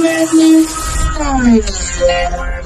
Madness. Common Network.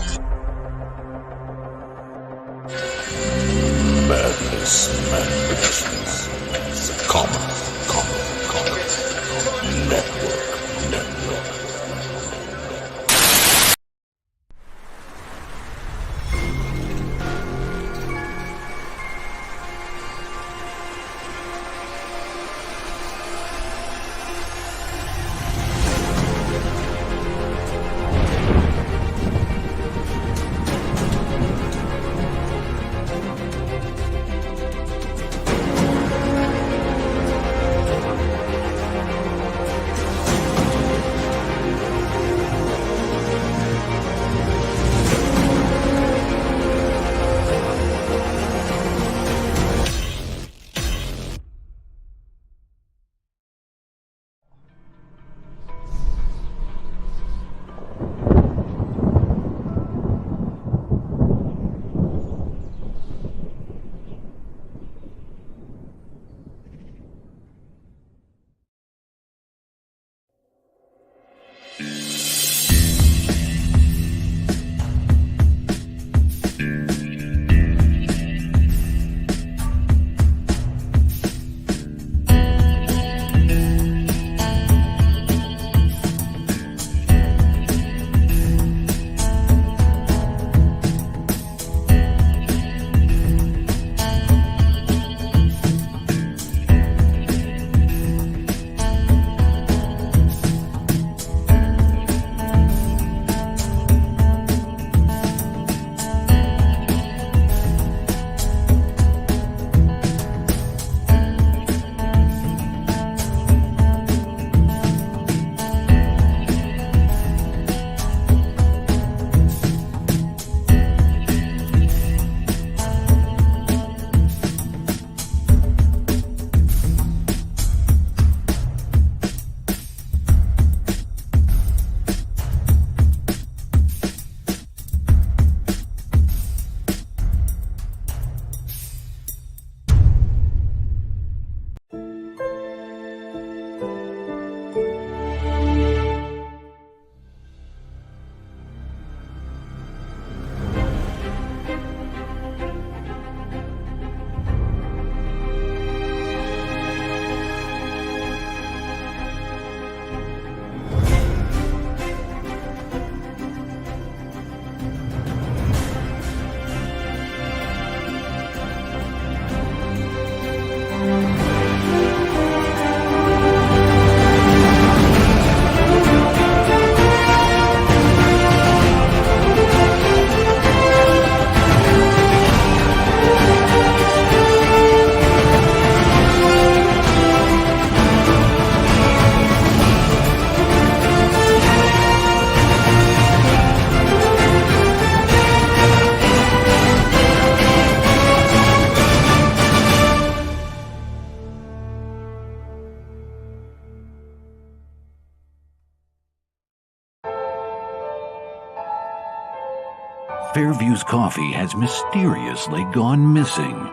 Fairview's coffee has mysteriously gone missing.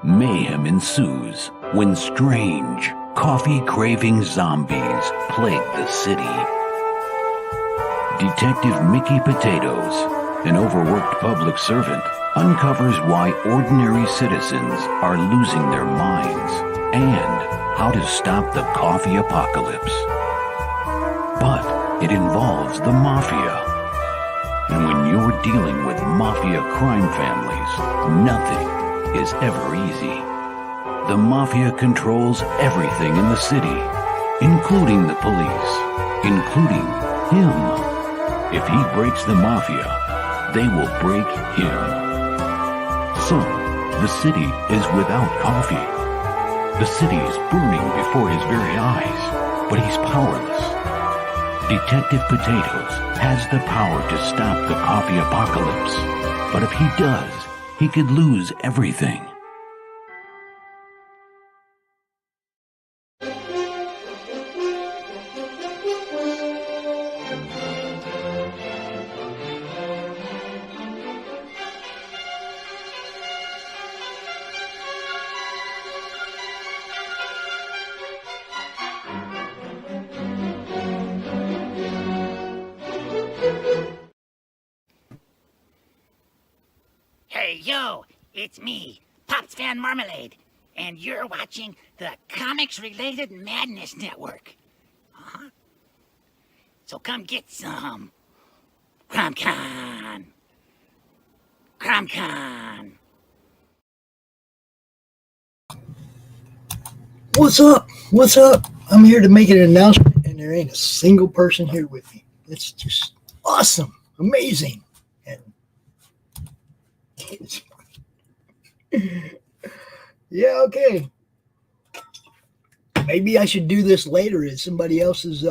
Mayhem ensues when strange, coffee-craving zombies plague the city. Detective Mickey Potatoes, an overworked public servant, uncovers why ordinary citizens are losing their minds and how to stop the coffee apocalypse. But it involves the mafia. And when you're dealing with mafia crime families, nothing is ever easy. The mafia controls everything in the city, including the police, including him. If he breaks the mafia, they will break him. So, the city is without coffee. The city is burning before his very eyes, but he's powerless. Detective Potatoes has the power to stop the coffee apocalypse, but if he does, he could lose everything. Yo, it's me, Pops Van Marmalade, and you're watching the Comics-Related Madness Network. Uh-huh. So come get some. CromCon. CromCon. What's up? What's up? I'm here to make an announcement, and there ain't a single person here with me. It's just awesome, amazing, and yeah, okay. Maybe I should do this later at somebody else's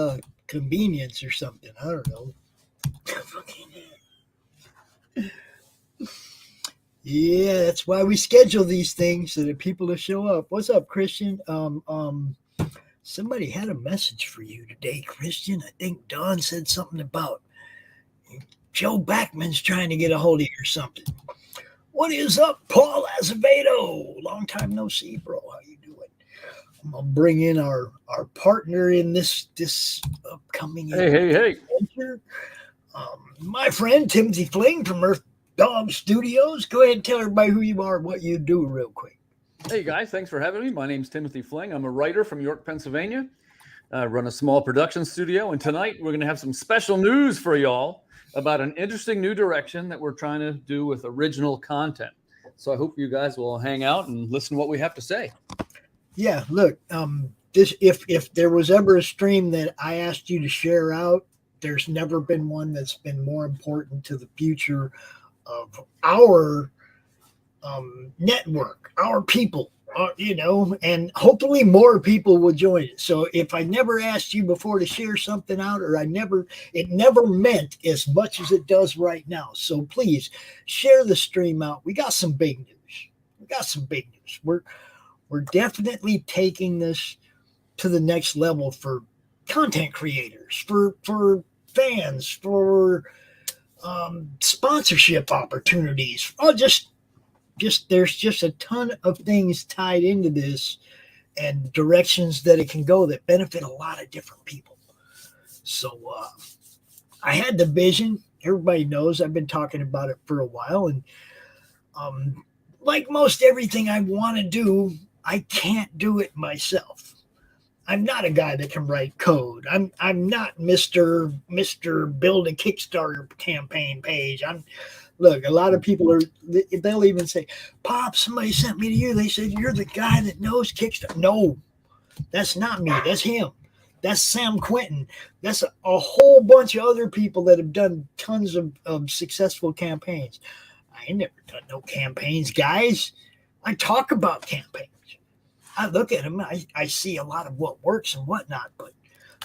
convenience or something. I don't know. Yeah, that's why we schedule these things so that people will show up. What's up, Christian? Somebody had a message for you today, Christian. I think Don said something about Joe Backman's trying to get a hold of you or something. What is up, Paul Azevedo? Long time no see, bro. How you doing? I'm gonna bring in our partner in this upcoming adventure. My friend Timothy Fling from Earth Dog Studios. Go ahead and tell everybody who you are and what you do real quick. Hey guys, thanks for having me. My name's Timothy Fling. I'm a writer from York, Pennsylvania. I run a small production studio, and tonight we're going to have some special news for y'all about an interesting new direction that we're trying to do with original content. So I hope you guys will hang out and listen to what we have to say. Yeah, look, this if there was ever a stream that I asked you to share out, there's never been one that's been more important to the future of our network, our people, and hopefully more people will join it. So if I never asked you before to share something out, or it never meant as much as it does right now. So please share the stream out. We got some big news. We're definitely taking this to the next level for content creators, for fans, for sponsorship opportunities. There's just a ton of things tied into this and directions that it can go that benefit a lot of different people. So I had the vision. Everybody knows I've been talking about it for a while, and like most everything I want to do, I can't do it myself. I'm not a guy that can write code. I'm not Mr. Build a Kickstarter campaign page. Look, a lot of people they'll even say, Pop, somebody sent me to you. They said, you're the guy that knows Kickstarter. No, that's not me. That's him. That's Sam Quinton. That's a whole bunch of other people that have done tons of successful campaigns. I ain't never done no campaigns, guys. I talk about campaigns. I look at them. I see a lot of what works and whatnot, but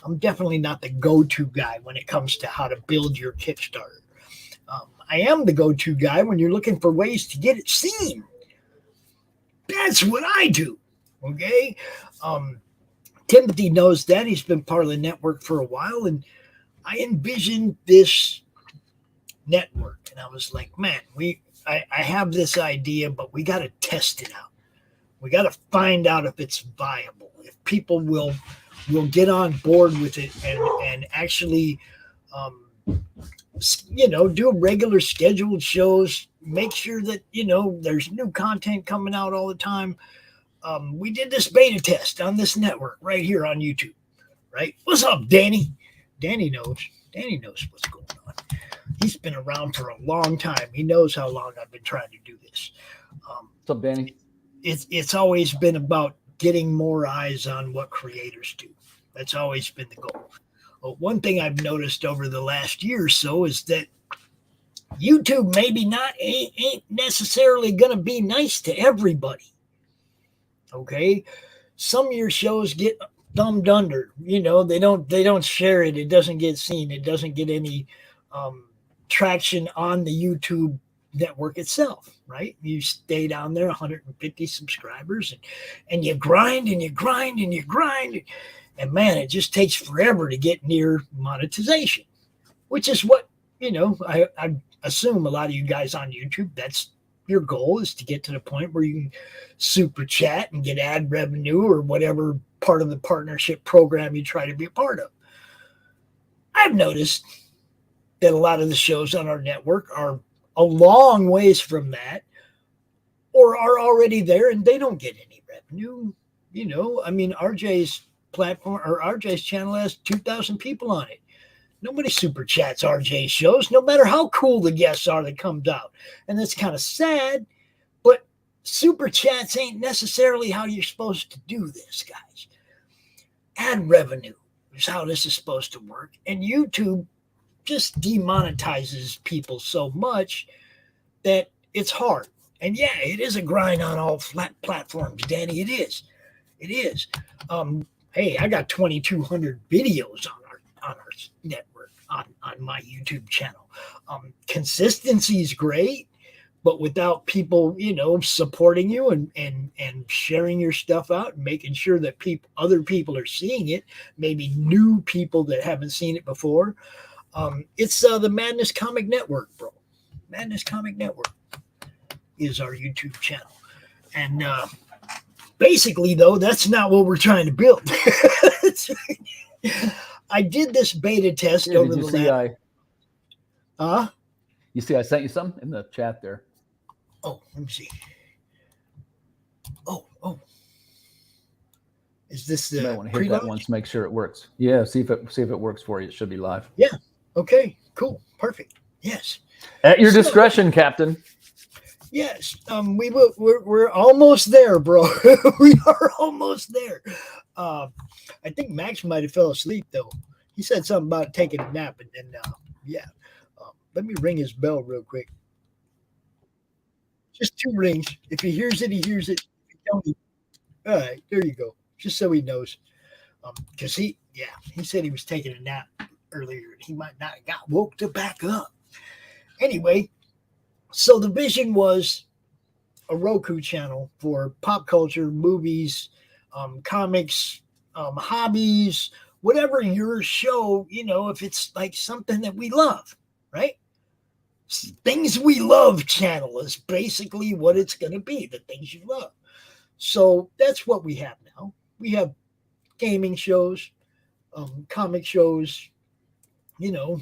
I'm definitely not the go-to guy when it comes to how to build your Kickstarter. I am the go-to guy when you're looking for ways to get it seen. That's what I do. Okay. Timothy knows that. He's been part of the network for a while, and I envisioned this network, and I was like, man, I have this idea, but we got to test it out. We got to find out if it's viable, if people will get on board with it and actually, do regular scheduled shows, make sure that, there's new content coming out all the time. We did this beta test on this network right here on YouTube, right? What's up, Danny? Danny knows what's going on. He's been around for a long time. He knows how long I've been trying to do this. What's up, Danny? It's always been about getting more eyes on what creators do. That's always been the goal. Well, one thing I've noticed over the last year or so is that YouTube maybe ain't necessarily going to be nice to everybody. Okay, some of your shows get thumbed under. They don't share it. It doesn't get seen. It doesn't get any traction on the YouTube network itself, right? You stay down there, 150 subscribers, and you grind and you grind and you grind. And man, it just takes forever to get near monetization, which is what, I assume a lot of you guys on YouTube, that's your goal, is to get to the point where you can super chat and get ad revenue or whatever part of the partnership program you try to be a part of. I've noticed that a lot of the shows on our network are a long ways from that, or are already there and they don't get any revenue. You know, I mean, RJ's platform or RJ's channel has 2,000 people on it. Nobody super chats RJ shows, no matter how cool the guests are that comes out. And that's kind of sad, but super chats ain't necessarily how you're supposed to do this, guys. Ad revenue is how this is supposed to work. And YouTube just demonetizes people so much that it's hard. And yeah, it is a grind on all flat platforms, Danny. It is. It is. Hey, I got 2,200 videos on our network on my YouTube channel. Consistency is great, but without people, you know, supporting you and sharing your stuff out and making sure that other people are seeing it, maybe new people that haven't seen it before. It's the Madness Comic Network, bro. Madness Comic Network is our YouTube channel. And basically, though, that's not what we're trying to build. I did this beta test over the last. You see, I sent you some in the chat there. Oh, let me see. Oh. Is this the? You might want to hit that once, make sure it works. Yeah, see if it works for you. It should be live. Yeah. Okay. Cool. Perfect. Yes. At your discretion, Captain. Yes. We're almost there, bro. We are almost there. I think Max might have fell asleep though. He said something about taking a nap, and then yeah. Let me ring his bell real quick. Just 2 rings. If he hears it, he hears it. If he don't, all right, there you go. Just so he knows. Because he said he was taking a nap earlier. He might not have got woke to back up. Anyway, so the vision was a Roku channel for pop culture, movies, comics, hobbies, whatever your show, you know, if it's like something that we love, right? Things we love channel is basically what it's going to be, the things you love. So that's what we have now. We have gaming shows, comic shows, you know,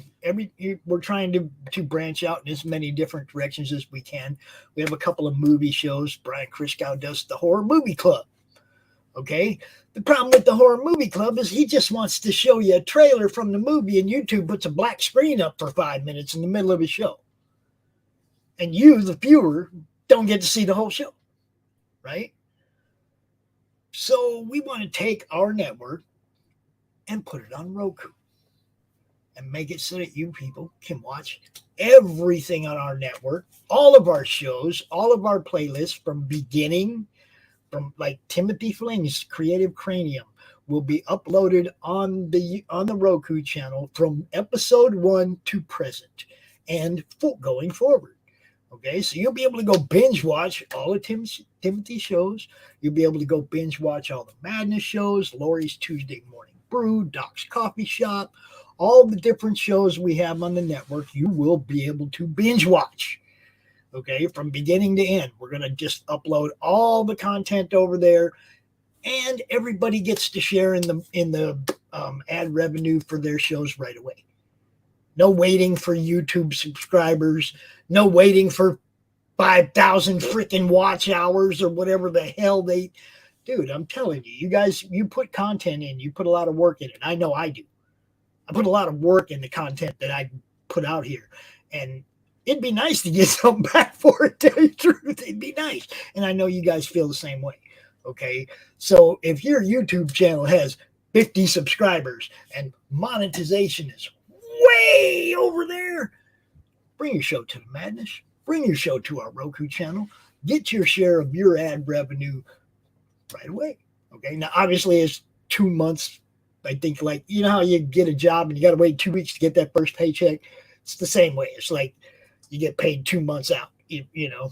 we're trying to branch out in as many different directions as we can. We have a couple of movie shows. Brian Christgau does the Horror Movie Club. Okay. The problem with the Horror Movie Club is he just wants to show you a trailer from the movie, and YouTube puts a black screen up for 5 minutes in the middle of his show. And you, the viewer, don't get to see the whole show, right? So we want to take our network and put it on Roku and make it so that you people can watch everything on our network, all of our shows, all of our playlists from beginning, from like Timothy Fling's Creative Cranium will be uploaded on the Roku channel from episode 1 to present and going forward. Okay, so you'll be able to go binge watch all of Timothy's shows. You'll be able to go binge watch all the Madness shows, Laurie's Tuesday Morning Brew, Doc's Coffee Shop, all the different shows we have on the network. You will be able to binge watch. Okay, from beginning to end. We're going to just upload all the content over there, and everybody gets to share in the ad revenue for their shows right away. No waiting for YouTube subscribers. No waiting for 5,000 freaking watch hours or whatever the hell dude, I'm telling you, you guys, you put content in, you put a lot of work in it. I know I do. I put a lot of work in the content that I put out here, and it'd be nice to get something back for it, to tell you the truth. It'd be nice. And I know you guys feel the same way. Okay. So if your YouTube channel has 50 subscribers and monetization is way over there, bring your show to the Madness. Bring your show to our Roku channel. Get your share of your ad revenue right away. Okay. Now, obviously, it's 2 months. I think, like, you know how you get a job and you got to wait 2 weeks to get that first paycheck? It's the same way. It's like you get paid 2 months out. You know,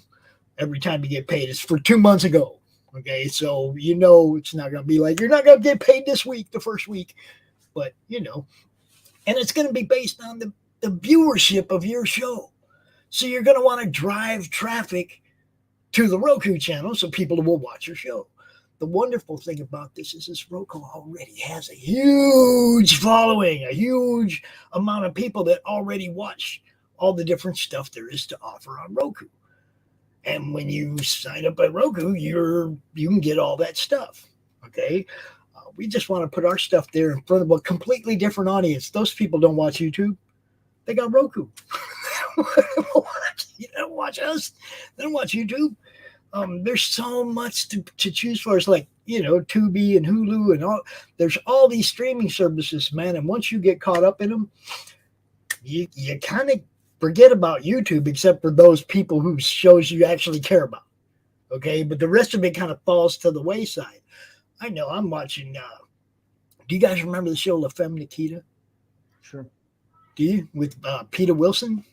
every time you get paid, it's for 2 months ago. Okay. So, you know, it's not going to be like, you're not going to get paid this week, the first week, but, you know, and it's going to be based on the viewership of your show. So you're going to want to drive traffic to the Roku channel so people will watch your show. The wonderful thing about this is this Roku already has a huge following, a huge amount of people that already watch all the different stuff there is to offer on Roku. And when you sign up at Roku, you can get all that stuff. Okay. We just want to put our stuff there in front of a completely different audience. Those people don't watch YouTube. They got Roku. You don't watch us. They don't watch YouTube. There's so much to choose for. It's like, Tubi and Hulu and all. There's all these streaming services, man. And once you get caught up in them, you kind of forget about YouTube, except for those people whose shows you actually care about. Okay. But the rest of it kind of falls to the wayside. I know I'm watching. Do you guys remember the show La Femme Nikita? Sure. Do you? With Peter Wilson?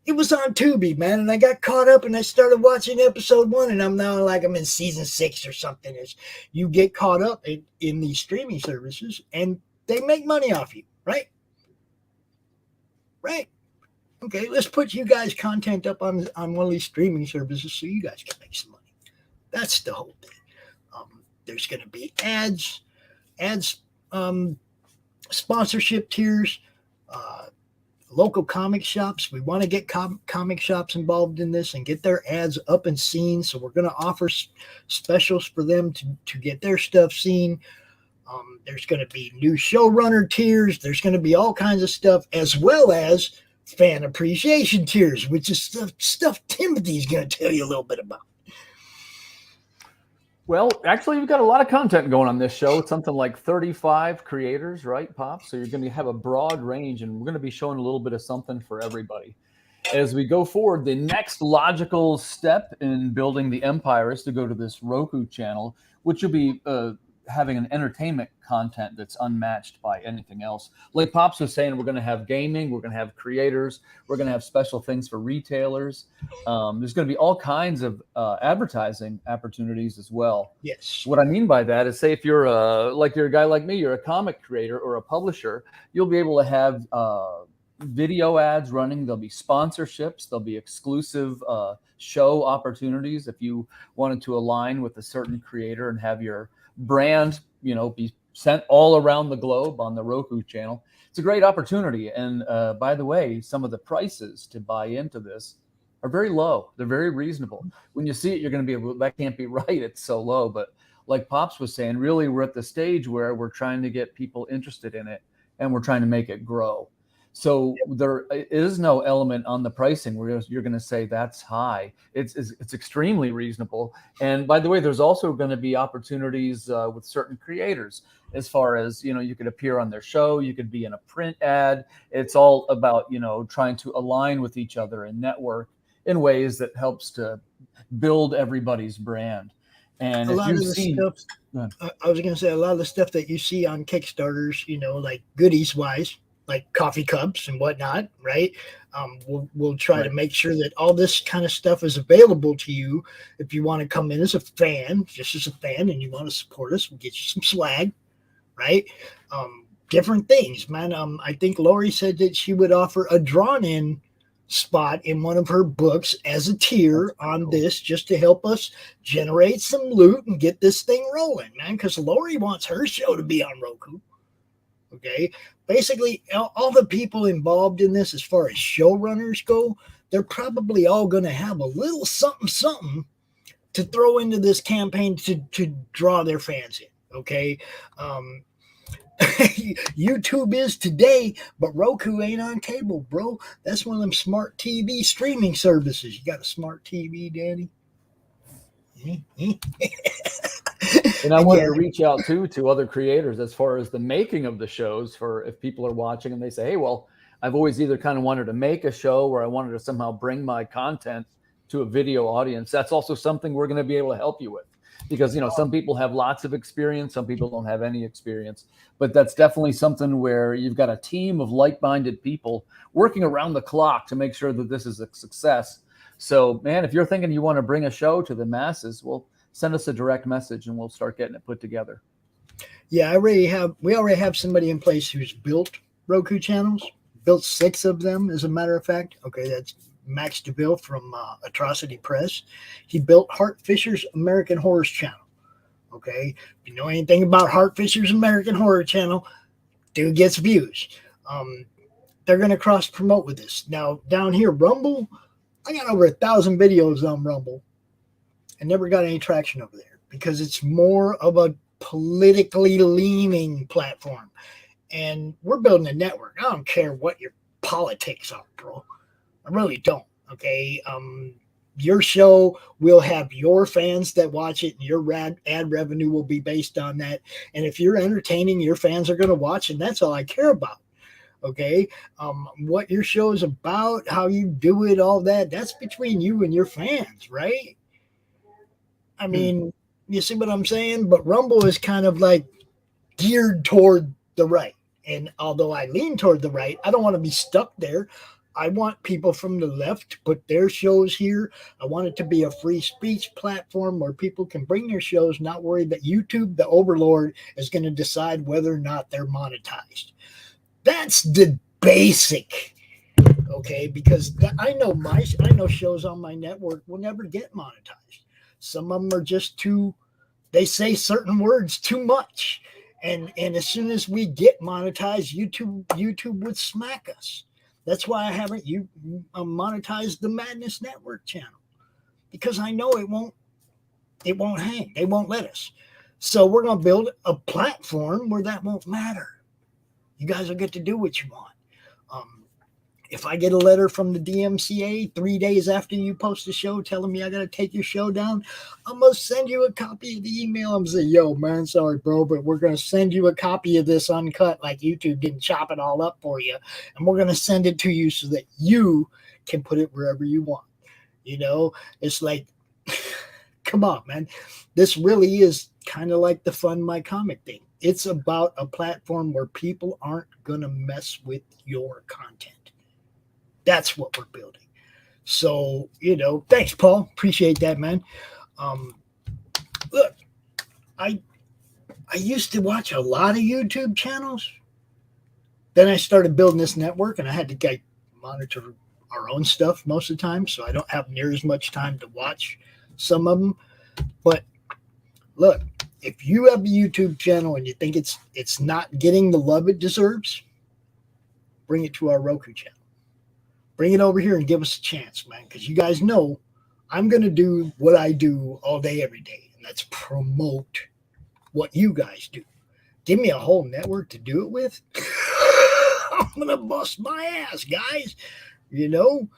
It was on Tubi, man, and I got caught up and I started watching episode 1, and I'm now I'm in season 6 or something. As you get caught up in these streaming services, and they make money off you, right? Right. Okay, let's put you guys' content up on one of these streaming services so you guys can make some money. That's the whole thing. There's going to be ads, sponsorship tiers, local comic shops. We want to get comic shops involved in this and get their ads up and seen. So we're going to offer specials for them to get their stuff seen. There's going to be new showrunner tiers. There's going to be all kinds of stuff, as well as fan appreciation tiers, which is stuff Timothy's going to tell you a little bit about. Well, actually, we've got a lot of content going on this show. It's something like 35 creators, right, Pop? So you're going to have a broad range, and we're going to be showing a little bit of something for everybody. As we go forward, the next logical step in building the empire is to go to this Roku channel, which will be having an entertainment content that's unmatched by anything else. Like Pops was saying, we're going to have gaming, we're going to have creators, we're going to have special things for retailers. There's going to be all kinds of advertising opportunities as well. Yes. What I mean by that is, say if you're a guy like me, you're a comic creator or a publisher, you'll be able to have video ads running. There'll be sponsorships. There'll be exclusive show opportunities if you wanted to align with a certain creator and have your brand, be sent all around the globe on the Roku channel. It's a great opportunity. And by the way, some of the prices to buy into this are very low. They're very reasonable. When you see it, you're going to be that can't be right. It's so low. But like Pops was saying, really, we're at the stage where we're trying to get people interested in it and we're trying to make it grow. So there is no element on the pricing where you're going to say that's high. It's extremely reasonable. And by the way, there's also going to be opportunities with certain creators as far as, you could appear on their show. You could be in a print ad. It's all about, trying to align with each other and network in ways that helps to build everybody's brand. And a lot of the stuff, I was going to say, a lot of the stuff that you see on Kickstarters, like goodies wise, like coffee cups and whatnot, right? We'll try to make sure that all this kind of stuff is available to you. If you want to come in as a fan, just as a fan, and you want to support us, we'll get you some swag, right? Different things, man. I think Laurie said that she would offer a drawn-in spot in one of her books as a tier on this, just to help us generate some loot and get this thing rolling, man, because Laurie wants her show to be on Roku. Okay, basically all the people involved in this, as far as showrunners go, they're probably all going to have a little something to throw into this campaign to draw their fans in. Okay, YouTube is today, but Roku ain't on cable, bro. That's one of them smart TV streaming services. You got a smart TV, Danny? And I wanted to reach out to other creators as far as the making of the shows, for if people are watching and they say, hey, well, I've always either kind of wanted to make a show or I wanted to somehow bring my content to a video audience. That's also something we're going to be able to help you with, because, some people have lots of experience. Some people don't have any experience, but that's definitely something where you've got a team of like-minded people working around the clock to make sure that this is a success. So, man, if you're thinking you want to bring a show to the masses, well, send us a direct message and we'll start getting it put together. Yeah, we already have somebody in place who's built Roku channels, built 6 of them, as a matter of fact. Okay, that's Max Devill from Atrocity Press. He built Hart Fisher's American Horror Channel. Okay, if you know anything about Hart Fisher's American Horror Channel, dude gets views. They're going to cross promote with this. Now, down here, Rumble, I got over 1,000 videos on Rumble and never got any traction over there because it's more of a politically leaning platform. And we're building a network. I don't care what your politics are, bro. I really don't. Okay. Your show will have your fans that watch it, and your ad revenue will be based on that. And if you're entertaining, your fans are going to watch, and that's all I care about. Okay. What your show is about, how you do it, all that, that's between you and your fans, right? I mean, you see what I'm saying? But Rumble is kind of like geared toward the right. And although I lean toward the right, I don't want to be stuck there. I want people from the left to put their shows here. I want it to be a free speech platform where people can bring their shows, not worry that YouTube, the overlord, is going to decide whether or not they're monetized. That's the basic, okay? Because I know shows on my network will never get monetized. Some of them are just they say certain words too much. And as soon as we get monetized, YouTube would smack us. That's why I haven't monetized the Madness Network channel, because I know it won't hang. They won't let us. So we're going to build a platform where that won't matter. You guys will get to do what you want. If I get a letter from the DMCA 3 days after you post the show telling me I got to take your show down, I'm going to send you a copy of the email and say, yo, man, sorry, bro, but we're going to send you a copy of this uncut like YouTube didn't chop it all up for you. And we're going to send it to you so that you can put it wherever you want. You know, it's like, come on, man. This really is kind of like the Fund My Comic thing. It's about a platform where people aren't going to mess with your content. That's what we're building. So, you know, thanks, Paul. Appreciate that, man. Look, I used to watch a lot of YouTube channels. Then I started building this network, and I had to monitor our own stuff most of the time, so I don't have near as much time to watch some of them. But look, if you have a YouTube channel and you think it's not getting the love it deserves, bring it to our Roku channel. Bring it over here and give us a chance, man, because you guys know I'm going to do what I do all day, every day, and that's promote what you guys do. Give me a whole network to do it with. I'm going to bust my ass, guys. You know,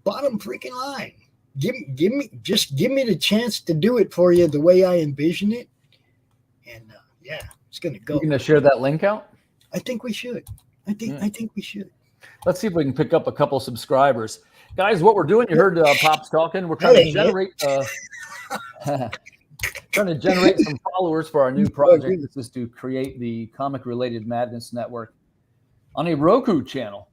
bottom freaking line. Give me the chance to do it for you the way I envision it. And yeah, it's going to go. You going to share that link out? I think we should. I think we should. Let's see if we can pick up a couple subscribers. Guys, what we're doing, you heard Pops talking. We're trying to generate some followers for our new project. This is to create the Comic-Related Madness Network on a Roku channel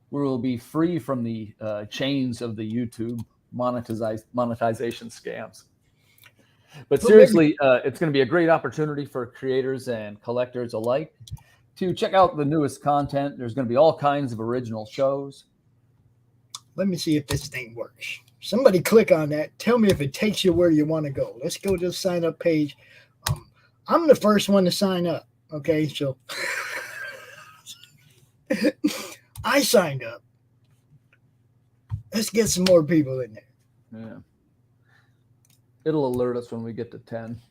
where we'll be free from the chains of the YouTube monetization scams. But seriously, it's going to be a great opportunity for creators and collectors alike to check out the newest content. There's going to be all kinds of original shows. Let me see if this thing works. Somebody click on that. Tell me if it takes you where you want to go. Let's go to the sign up page. I'm the first one to sign up. Okay, so I signed up. Let's get some more people in there. Yeah. It'll alert us when we get to 10.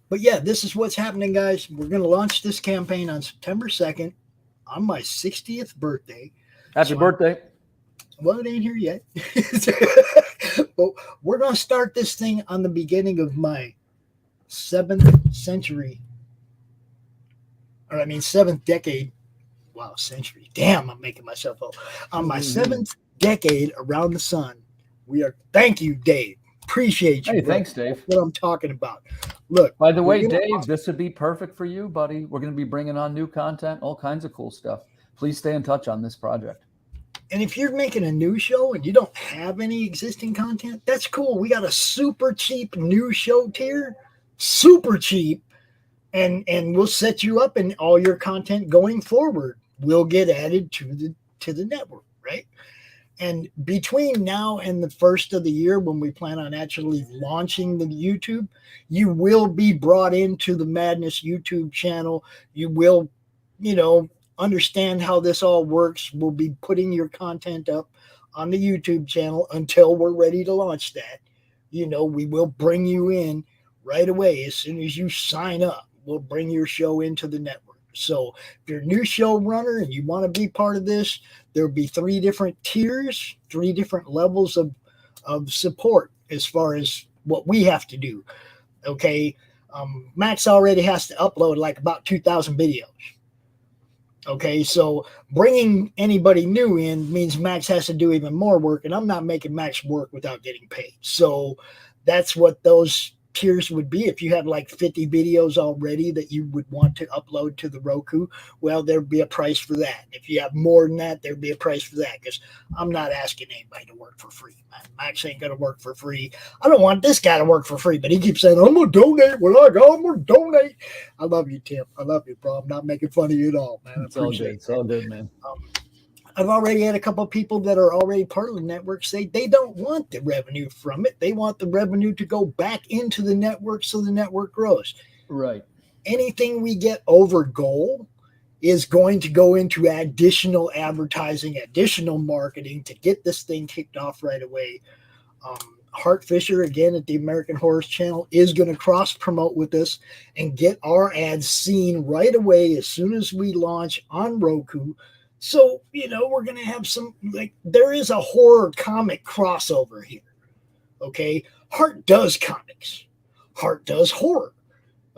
But yeah, this is what's happening, guys. We're going to launch this campaign on September 2nd on my 60th birthday. Happy birthday. Well, it ain't here yet. But we're going to start this thing on the beginning of my 7th century. Or I mean, 7th decade. Wow, century. Damn, I'm making myself old. On my 7th decade around the sun. Thank you, Dave. Appreciate you. Hey, thanks, Dave. That's what I'm talking about. Look. By the way, Dave, this would be perfect for you, buddy. We're going to be bringing on new content, all kinds of cool stuff. Please stay in touch on this project. And if you're making a new show and you don't have any existing content, that's cool. We got a super cheap new show tier, super cheap, and we'll set you up, and all your content going forward will get added to the network, right? And between now and the first of the year, when we plan on actually launching the YouTube, you will be brought into the Madness YouTube channel. You will, understand how this all works. We'll be putting your content up on the YouTube channel until we're ready to launch that. You know, we will bring you in right away as soon as you sign up. We'll bring your show into the network. So if you're a new showrunner and you want to be part of this, there'll be 3 different tiers, 3 different levels of support as far as what we have to do. Okay. Max already has to upload like about 2,000 videos. Okay. So bringing anybody new in means Max has to do even more work, and I'm not making Max work without getting paid. So that's what those tiers would be. If you have like 50 videos already that you would want to upload to the Roku, well, there'd be a price for that. If you have more than that, there'd be a price for that, because I'm not asking anybody to work for free, man. Max ain't gonna work for free. I don't want this guy to work for free, but he keeps saying, I'm gonna donate what I got. I'm gonna donate. I love you, Tim. I love you, bro. I'm not making fun of you at all, man. It's all good. It's all good, man. I've already had a couple of people that are already part of the network say they don't want the revenue from it. They want the revenue to go back into the network so the network grows. Right. Anything we get over goal is going to go into additional advertising, additional marketing to get this thing kicked off right away. Hart Fisher, again, at the American Horror Channel, is going to cross-promote with us and get our ads seen right away as soon as we launch on Roku. So, you know, we're going to have some, like, there is a horror comic crossover here, okay? Hart does comics. Hart does horror,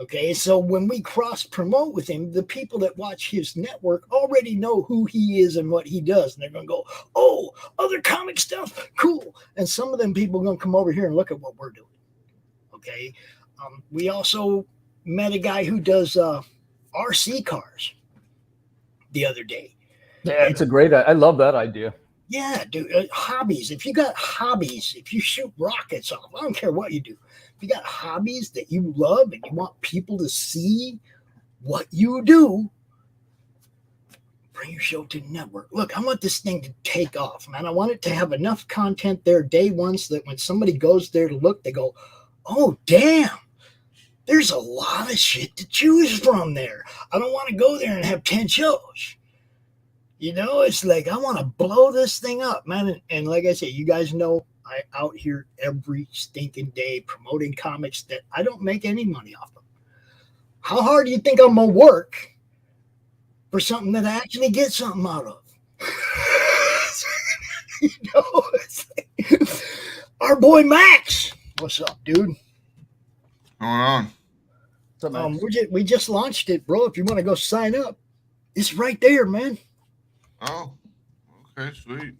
okay? So when we cross-promote with him, the people that watch his network already know who he is and what he does. And they're going to go, oh, other comic stuff? Cool. And some of them people are going to come over here and look at what we're doing, okay? We also met a guy who does RC cars the other day. Yeah, it's a great. I love that idea. Yeah, dude. Hobbies. If you got hobbies, if you shoot rockets off, I don't care what you do. If you got hobbies that you love and you want people to see what you do, bring your show to the network. Look, I want this thing to take off, man. I want it to have enough content there day one so that when somebody goes there to look, they go, oh, damn. There's a lot of shit to choose from there. I don't want to go there and have 10 shows. You know, it's like, I want to blow this thing up, man. And like I said, you guys know I out here every stinking day promoting comics that I don't make any money off of. How hard do you think I'm going to work for something that I actually get something out of? You know, it's like, our boy Max. What's up, dude? Going on? What's up, Max? We just launched it, bro. If you want to go sign up, it's right there, man. Oh, okay, sweet.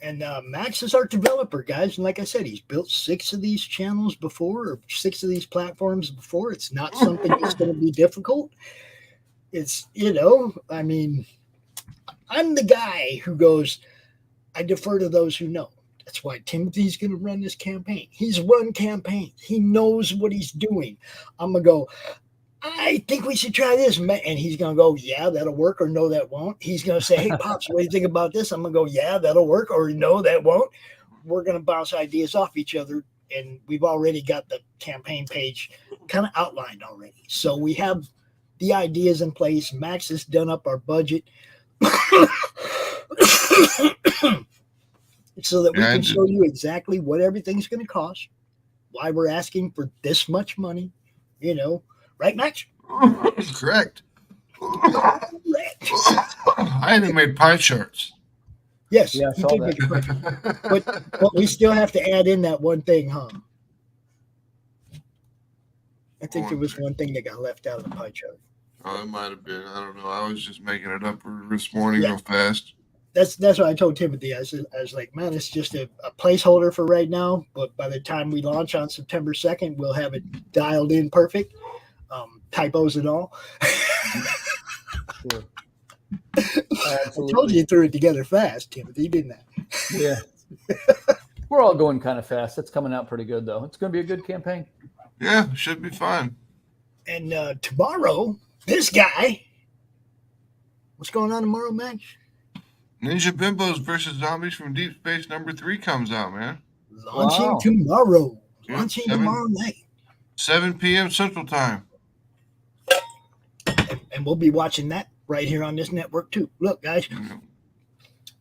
And Max is our developer, guys. And like I said, he's built 6 of these channels before, or 6 of these platforms before. It's not something that's going to be difficult. It's, you know, I mean, I'm the guy who goes, I defer to those who know. That's why Timothy's going to run this campaign. He's run campaigns. He knows what he's doing. I'm going to go, I think we should try this. And he's going to go, yeah, that'll work, or no, that won't. He's going to say, hey, Pops, what do you think about this? I'm going to go, yeah, that'll work, or no, that won't. We're going to bounce ideas off each other. And we've already got the campaign page kind of outlined already. So we have the ideas in place. Max has done up our budget so that we can show you exactly what everything's going to cost, why we're asking for this much money, you know. Right, Max? Correct. I even made pie charts. Yes. Yeah, I saw that. But we still have to add in that one thing, huh? I think there was one thing that got left out of the pie chart. Oh, it might have been. I don't know. I was just making it up this morning real fast. That's what I told Timothy. I was like, man, it's just a placeholder for right now. But by the time we launch on September 2nd, we'll have it dialed in perfect. Typos and all. Sure. I told you threw it together fast, Timothy, didn't I? Yeah. We're all going kind of fast. It's coming out pretty good, though. It's going to be a good campaign. Yeah, should be fine. And tomorrow, this guy. What's going on tomorrow, Max? Ninja Bimbos versus Zombies from Deep Space #3 comes out, man. Launching tomorrow. Yeah, Launching tomorrow night. 7 p.m. Central Time. And we'll be watching that right here on this network too. Look, guys,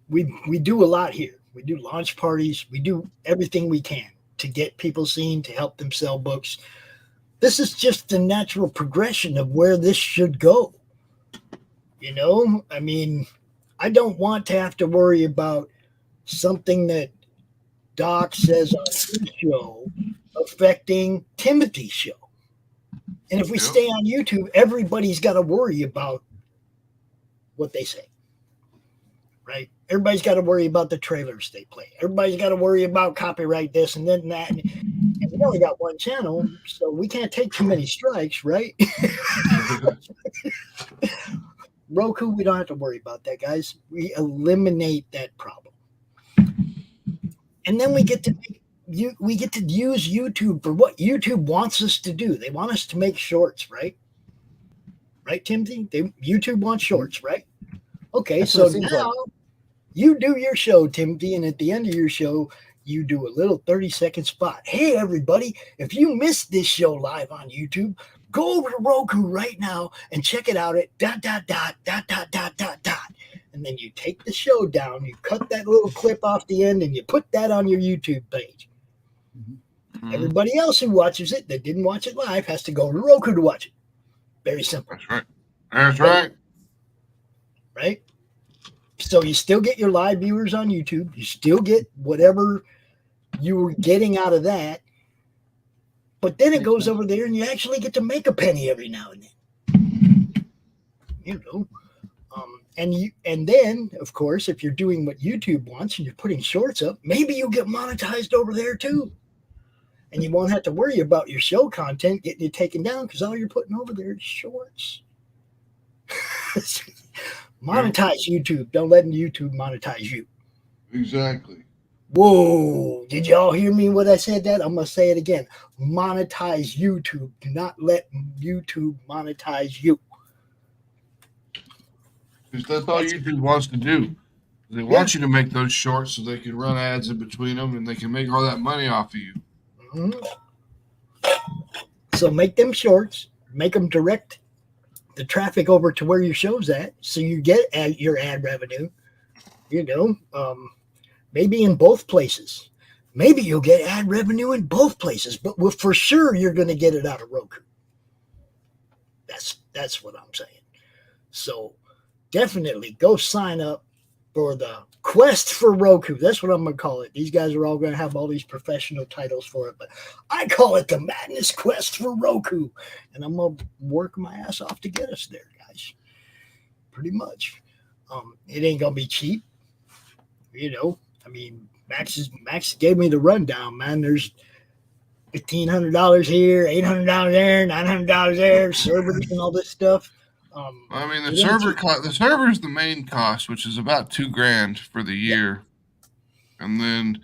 we do a lot here. We do launch parties. We do everything we can to get people seen, to help them sell books. This is just the natural progression of where this should go. You know, I mean, I don't want to have to worry about something that Doc says on his show affecting Timothy's show. And if we stay on YouTube, everybody's got to worry about what they say, right? Everybody's got to worry about the trailers they play. Everybody's got to worry about copyright this and then that. And we only got one channel, so we can't take too many strikes, right? Roku, we don't have to worry about that, guys. We eliminate that problem. And then we get to use YouTube for what YouTube wants us to do. They want us to make shorts, right? Right, Timothy? YouTube wants shorts, right? Okay, so now you do your show, Timothy, and at the end of your show, you do a little 30-second spot. Hey, everybody, if you missed this show live on YouTube, go over to Roku right now and check it out at ... And then you take the show down, you cut that little clip off the end, and you put that on your YouTube page. Mm-hmm. Everybody else who watches it that didn't watch it live has to go to Roku to watch it. Very simple. That's right. That's right. Right? So you still get your live viewers on YouTube. You still get whatever you were getting out of that. But then it goes over there and you actually get to make a penny every now and then. You know. And then, of course, if you're doing what YouTube wants and you're putting shorts up, maybe you'll get monetized over there too. And you won't have to worry about your show content getting you taken down because all you're putting over there is shorts. Monetize YouTube. Don't let YouTube monetize you. Exactly. Whoa. Did y'all hear me when I said that? I'm going to say it again. Monetize YouTube. Do not let YouTube monetize you. Because that's all YouTube wants to do. They want you to make those shorts so they can run ads in between them and they can make all that money off of you. Mm-hmm. So make them shorts. Make them direct the traffic over to where your show's at so you get your ad revenue. You know, maybe in both places. Maybe you'll get ad revenue in both places, but for sure you're going to get it out of Roku. That's what I'm saying. So definitely go sign up for the Quest for Roku. That's what I'm going to call it. These guys are all going to have all these professional titles for it, but I call it the Madness Quest for Roku. And I'm going to work my ass off to get us there, guys. Pretty much. It ain't going to be cheap. You know, I mean, Max gave me the rundown, man. There's $1,500 here, $800 there, $900 there, servers and all this stuff. I mean, the server is the main cost, which is about $2,000 for the year, and then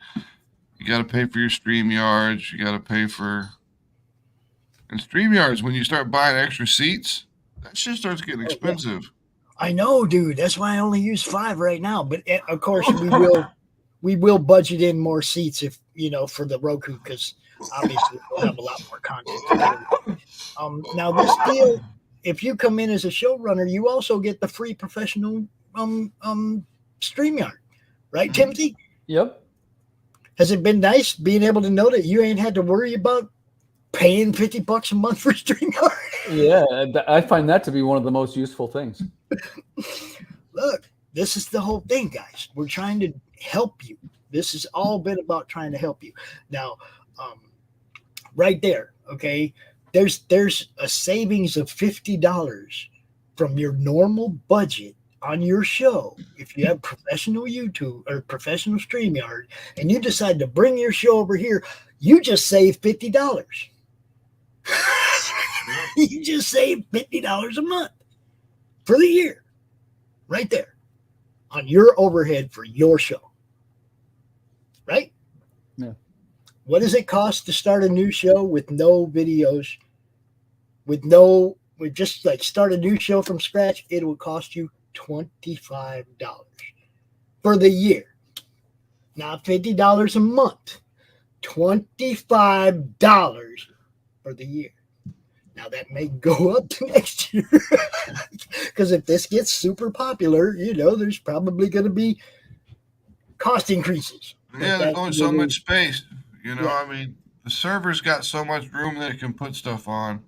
you got to pay for your StreamYards. You got to pay for, and StreamYards, when you start buying extra seats, that shit starts getting expensive. I know, dude. That's why I only use 5 right now. But of course, we will budget in more seats if for the Roku because obviously we'll have a lot more content. Now this deal. If you come in as a showrunner, you also get the free professional StreamYard, right, Timothy? Yep. Has it been nice being able to know that you ain't had to worry about paying $50 a month for StreamYard? Yeah, I find that to be one of the most useful things. Look, this is the whole thing, guys. We're trying to help you. This has all been about trying to help you. Now, right there, okay, there's a savings of $50 from your normal budget on your show. If you have professional YouTube or professional StreamYard and you decide to bring your show over here, you just save $50. You just save $50 a month for the year right there on your overhead for your show. Right? Yeah. What does it cost to start a new show with no videos? With just like start a new show from scratch, it will cost you $25 for the year. Not $50 a month. $25 for the year. Now that may go up to next year because if this gets super popular, there's probably going to be cost increases. Yeah, there's only so much space. Yeah. I mean, the server's got so much room that it can put stuff on.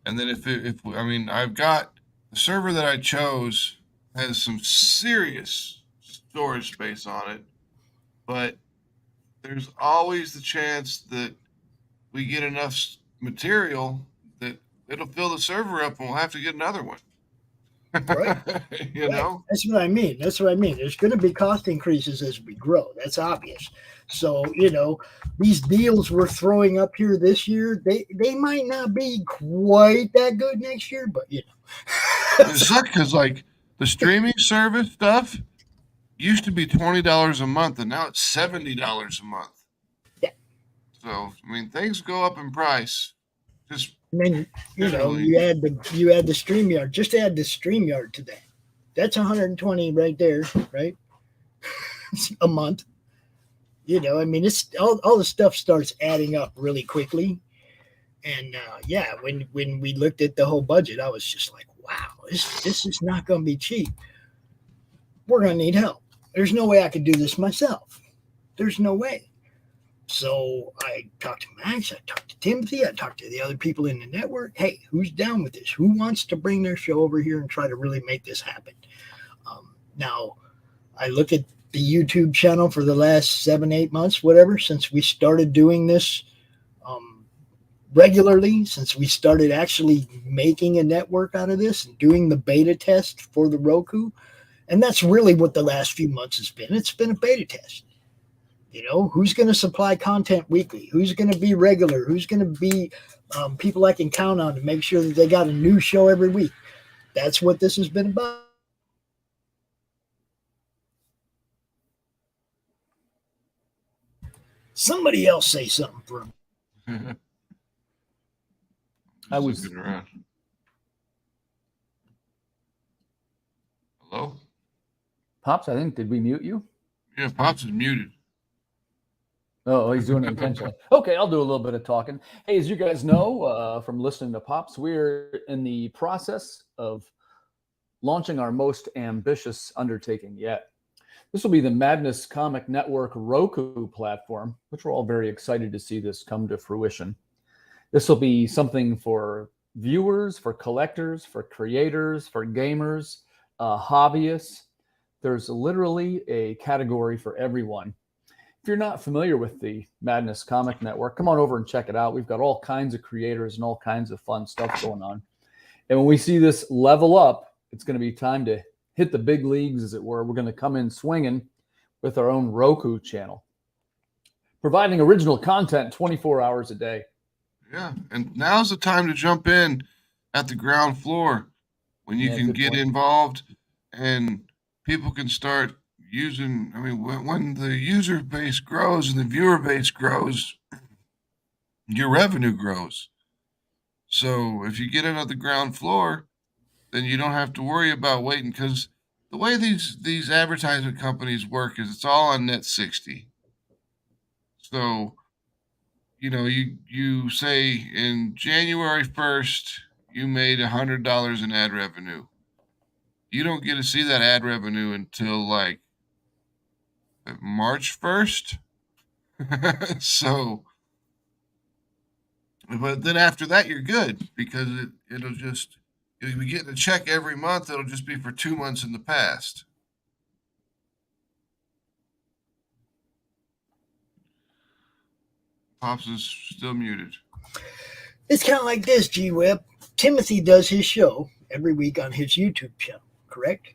And then I've got the server that I chose has some serious storage space on it, but there's always the chance that we get enough material that it'll fill the server up and we'll have to get another one. Right. That's what I mean. There's going to be cost increases as we grow. That's obvious. So, these deals we're throwing up here this year, they might not be quite that good next year, but It sucks because like the streaming service stuff used to be $20 a month and now it's $70 a month. Yeah. So, things go up in price. And then, you add the StreamYard. Just add the StreamYard to that. That's 120 right there, right? A month. It's all the stuff starts adding up really quickly. And when we looked at the whole budget, I was just like, wow, this is not going to be cheap. We're going to need help. There's no way I could do this myself. There's no way. So I talked to Max, I talked to Timothy, I talked to the other people in the network. Hey, who's down with this? Who wants to bring their show over here and try to really make this happen? Now, I look at the YouTube channel for the last 7-8 months, whatever, since we started doing this regularly, since we started actually making a network out of this and doing the beta test for the Roku. And that's really what the last few months has been. It's been a beta test. Who's going to supply content weekly? Who's going to be regular? Who's going to be people I can count on to make sure that they got a new show every week? That's what this has been about. Somebody else say something for him. I was around. Hello? Pops, I think, did we mute you? Yeah, Pops is muted. Oh, he's doing it intentionally. Okay, I'll do a little bit of talking. Hey, as you guys know from listening to Pops, we're in the process of launching our most ambitious undertaking yet. This will be the Madness Comic Network Roku platform, which we're all very excited to see this come to fruition. This will be something for viewers, for collectors, for creators, for gamers, hobbyists. There's literally a category for everyone. If you're not familiar with the Madness Comic Network, come on over and check it out. We've got all kinds of creators and all kinds of fun stuff going on. And when we see this level up, it's going to be time to hit the big leagues, as it were. We're going to come in swinging with our own Roku channel, providing original content 24 hours a day. Yeah, and now's the time to jump in at the ground floor when you can get involved and people can start using. When the user base grows and the viewer base grows, your revenue grows. So if you get in at the ground floor, then you don't have to worry about waiting, because the way these advertisement companies work is it's all on net 60. So, you say in January 1st, you made $100 in ad revenue. You don't get to see that ad revenue until like March 1st. So, but then after that, you're good, because it'll just, you'll be getting a check every month. It'll just be for 2 months in the past. Pops is still muted. It's kind of like this, G-Web. Timothy does his show every week on his YouTube channel, correct?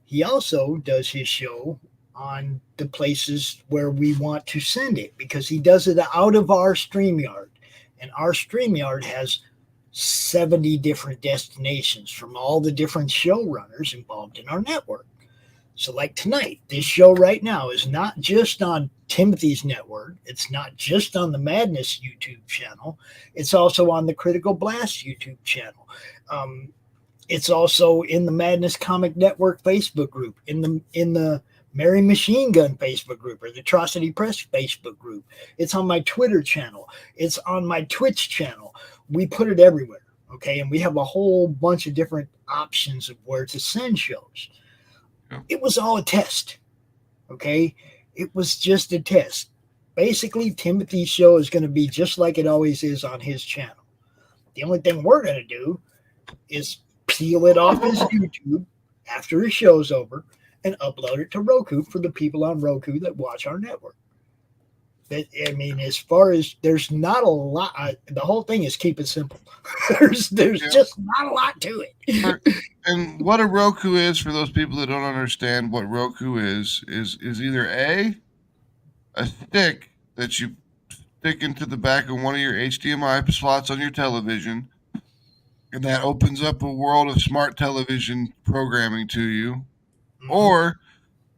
He also does his show on the places where we want to send it, because he does it out of our StreamYard. And our StreamYard has 70 different destinations from all the different showrunners involved in our network. So like tonight, this show right now is not just on Timothy's network. It's not just on the Madness YouTube channel. It's also on the Critical Blast YouTube channel. It's also in the Madness Comic Network Facebook group, in the Mary Machine Gun Facebook group, or the Atrocity Press Facebook group. It's on my Twitter channel. It's on my Twitch channel. we put it everywhere. Okay. And we have a whole bunch of different options of where to send shows. Yeah. It was all a test. Okay. It was just a test. Basically, Timothy's show is going to be just like it always is on his channel. The only thing we're going to do is peel it off his YouTube after his show's over and upload it to Roku for the people on Roku that watch our network. I mean, as far as there's not a lot, the whole thing is keep it simple. there's just not a lot to it. And what a Roku is, for those people that don't understand what Roku is either a stick that you stick into the back of one of your HDMI slots on your television, and that opens up a world of smart television programming to you. Mm-hmm. Or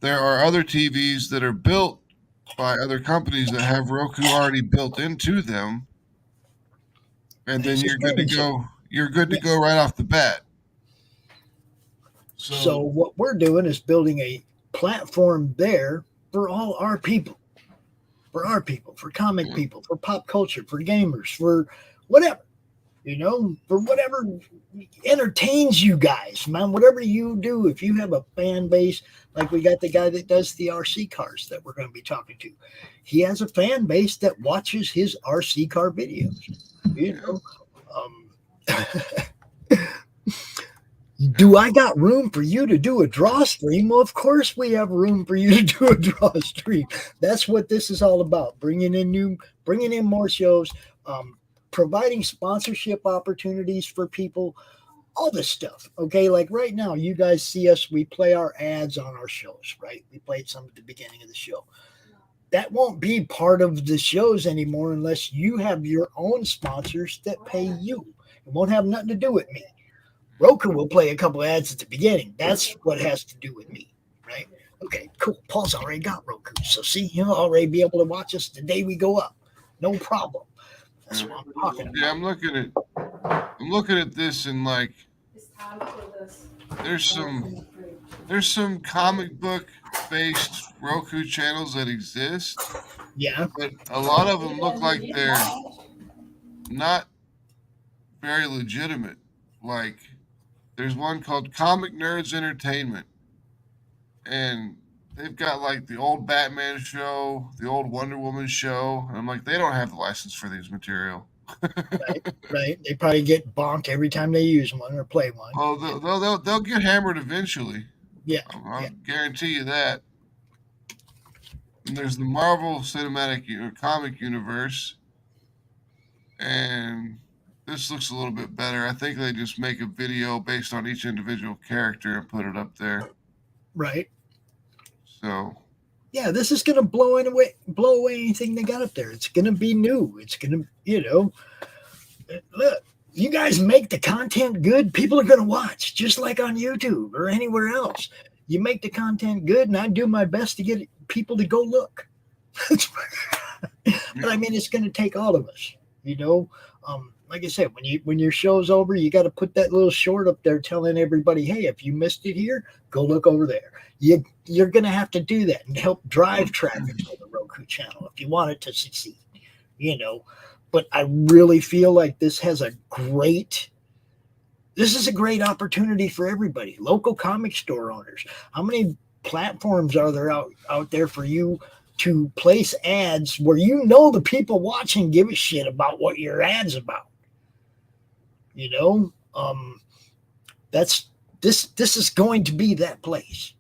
there are other TVs that are built by other companies that have Roku already built into them, and then you're good to go. You're good to go right off the bat. So what we're doing is building a platform there for all our people. For comic people, for pop culture, for gamers, for whatever, for whatever entertains you guys, man, whatever you do. If you have a fan base, like we got the guy that does the RC cars that we're going to be talking to, he has a fan base that watches his RC car videos, Do I got room for you to do a draw stream? Well, of course we have room for you to do a draw stream. That's what this is all about. Bringing in more shows, providing sponsorship opportunities for people, all this stuff. Okay. Like right now, you guys see us, we play our ads on our shows, right? We played some at the beginning of the show. That won't be part of the shows anymore unless you have your own sponsors that pay you. It won't have nothing to do with me. Roku will play a couple ads at the beginning. That's what has to do with me, right? Okay, cool. Paul's already got Roku. So see, he'll already be able to watch us the day we go up. No problem. That's what I'm talking about. Yeah, I'm looking at this and like there's some comic book based Roku channels that exist. Yeah. But a lot of them look like they're not very legitimate. Like there's one called Comic Nerds Entertainment, and they've got like the old Batman show, the old Wonder Woman show, and I'm like, they don't have the license for these material. Right. They probably get bonked every time they use one or play one. Oh, they'll get hammered eventually. Yeah, I'll guarantee you that. And there's the Marvel Cinematic Comic Universe, and this looks a little bit better. I think they just make a video based on each individual character and put it up there. Right. So. Yeah, this is going to blow away anything they got up there. It's going to be new. It's going to, look, you guys make the content good, people are going to watch, just like on YouTube or anywhere else. You make the content good, and I do my best to get people to go look. But I mean, it's going to take all of us, like I said, when your show's over, you got to put that little short up there telling everybody, hey, if you missed it here, go look over there. You're going to have to do that and help drive traffic to the Roku channel if you want it to succeed, But I really feel like this is a great opportunity for everybody. Local comic store owners. How many platforms are there out there for you to place ads where the people watching give a shit about what your ad's about? This is going to be that place.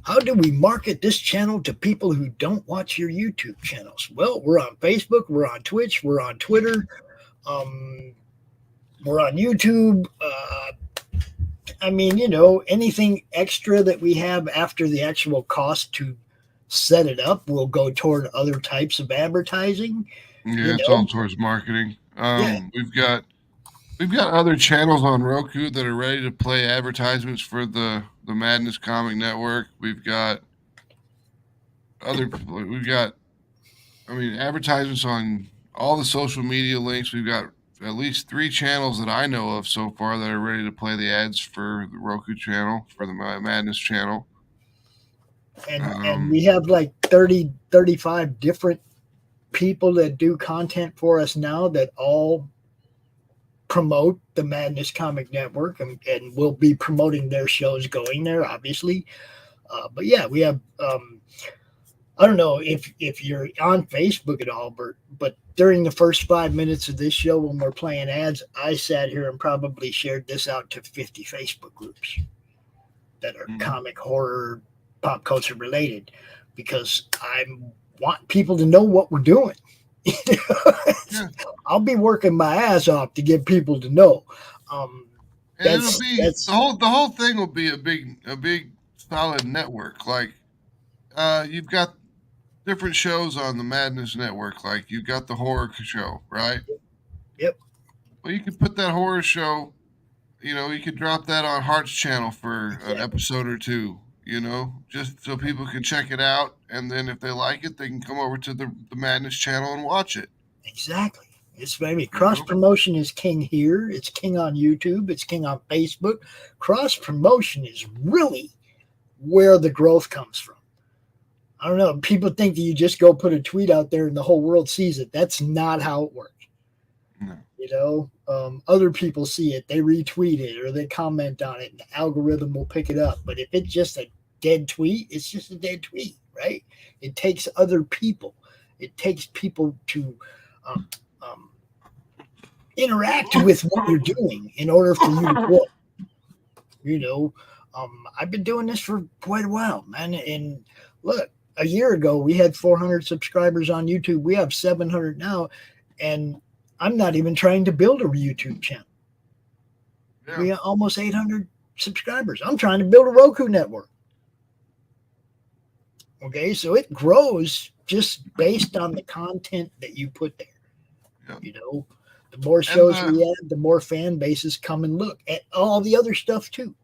How do we market this channel to people who don't watch your YouTube channels? Well, we're on Facebook, we're on Twitch, we're on Twitter, we're on YouTube. Anything extra that we have after the actual cost to set it up will go toward other types of advertising. Yeah, it's all towards marketing. We've got other channels on Roku that are ready to play advertisements for the Madness Comic Network. We've got advertisements on all the social media links. We've got at least 3 channels that I know of so far that are ready to play the ads for the Roku channel, for the Madness channel. And we have like 30, 35 different people that do content for us now that all promote the Madness Comic Network, and we'll be promoting their shows going there, obviously. But yeah, we have. I don't know if you're on Facebook at all, but during the first 5 minutes of this show, when we're playing ads, I sat here and probably shared this out to 50 Facebook groups that are comic, horror, pop culture related, because I want people to know what we're doing. Yeah. I'll be working my ass off to get people to know. And it'll be the whole thing will be a big solid network. Like you've got different shows on the Madness Network. Like you've got the horror show, right? Yep. Well, you can put that horror show. You could drop that on Heart's channel for an episode or two. Just so people can check it out, and then if they like it, they can come over to the Madness channel and watch it. Exactly. It's maybe cross promotion is king here. It's king on YouTube. It's king on Facebook. Cross promotion is really where the growth comes from. I don't know. People think that you just go put a tweet out there and the whole world sees it. That's not how it works. No. Other people see it, they retweet it, or they comment on it, and the algorithm will pick it up. But if it's just a dead tweet, it's just a dead tweet, right? It takes other people. It takes people to interact with what you're doing in order for you to grow. I've been doing this for quite a while, man. And look, a year ago, we had 400 subscribers on YouTube. We have 700 now. And I'm not even trying to build a YouTube channel. Yeah. We have almost 800 subscribers. I'm trying to build a Roku network. Okay, so it grows just based on the content that you put there. Yeah. The more shows we add, the more fan bases come and look at all the other stuff too.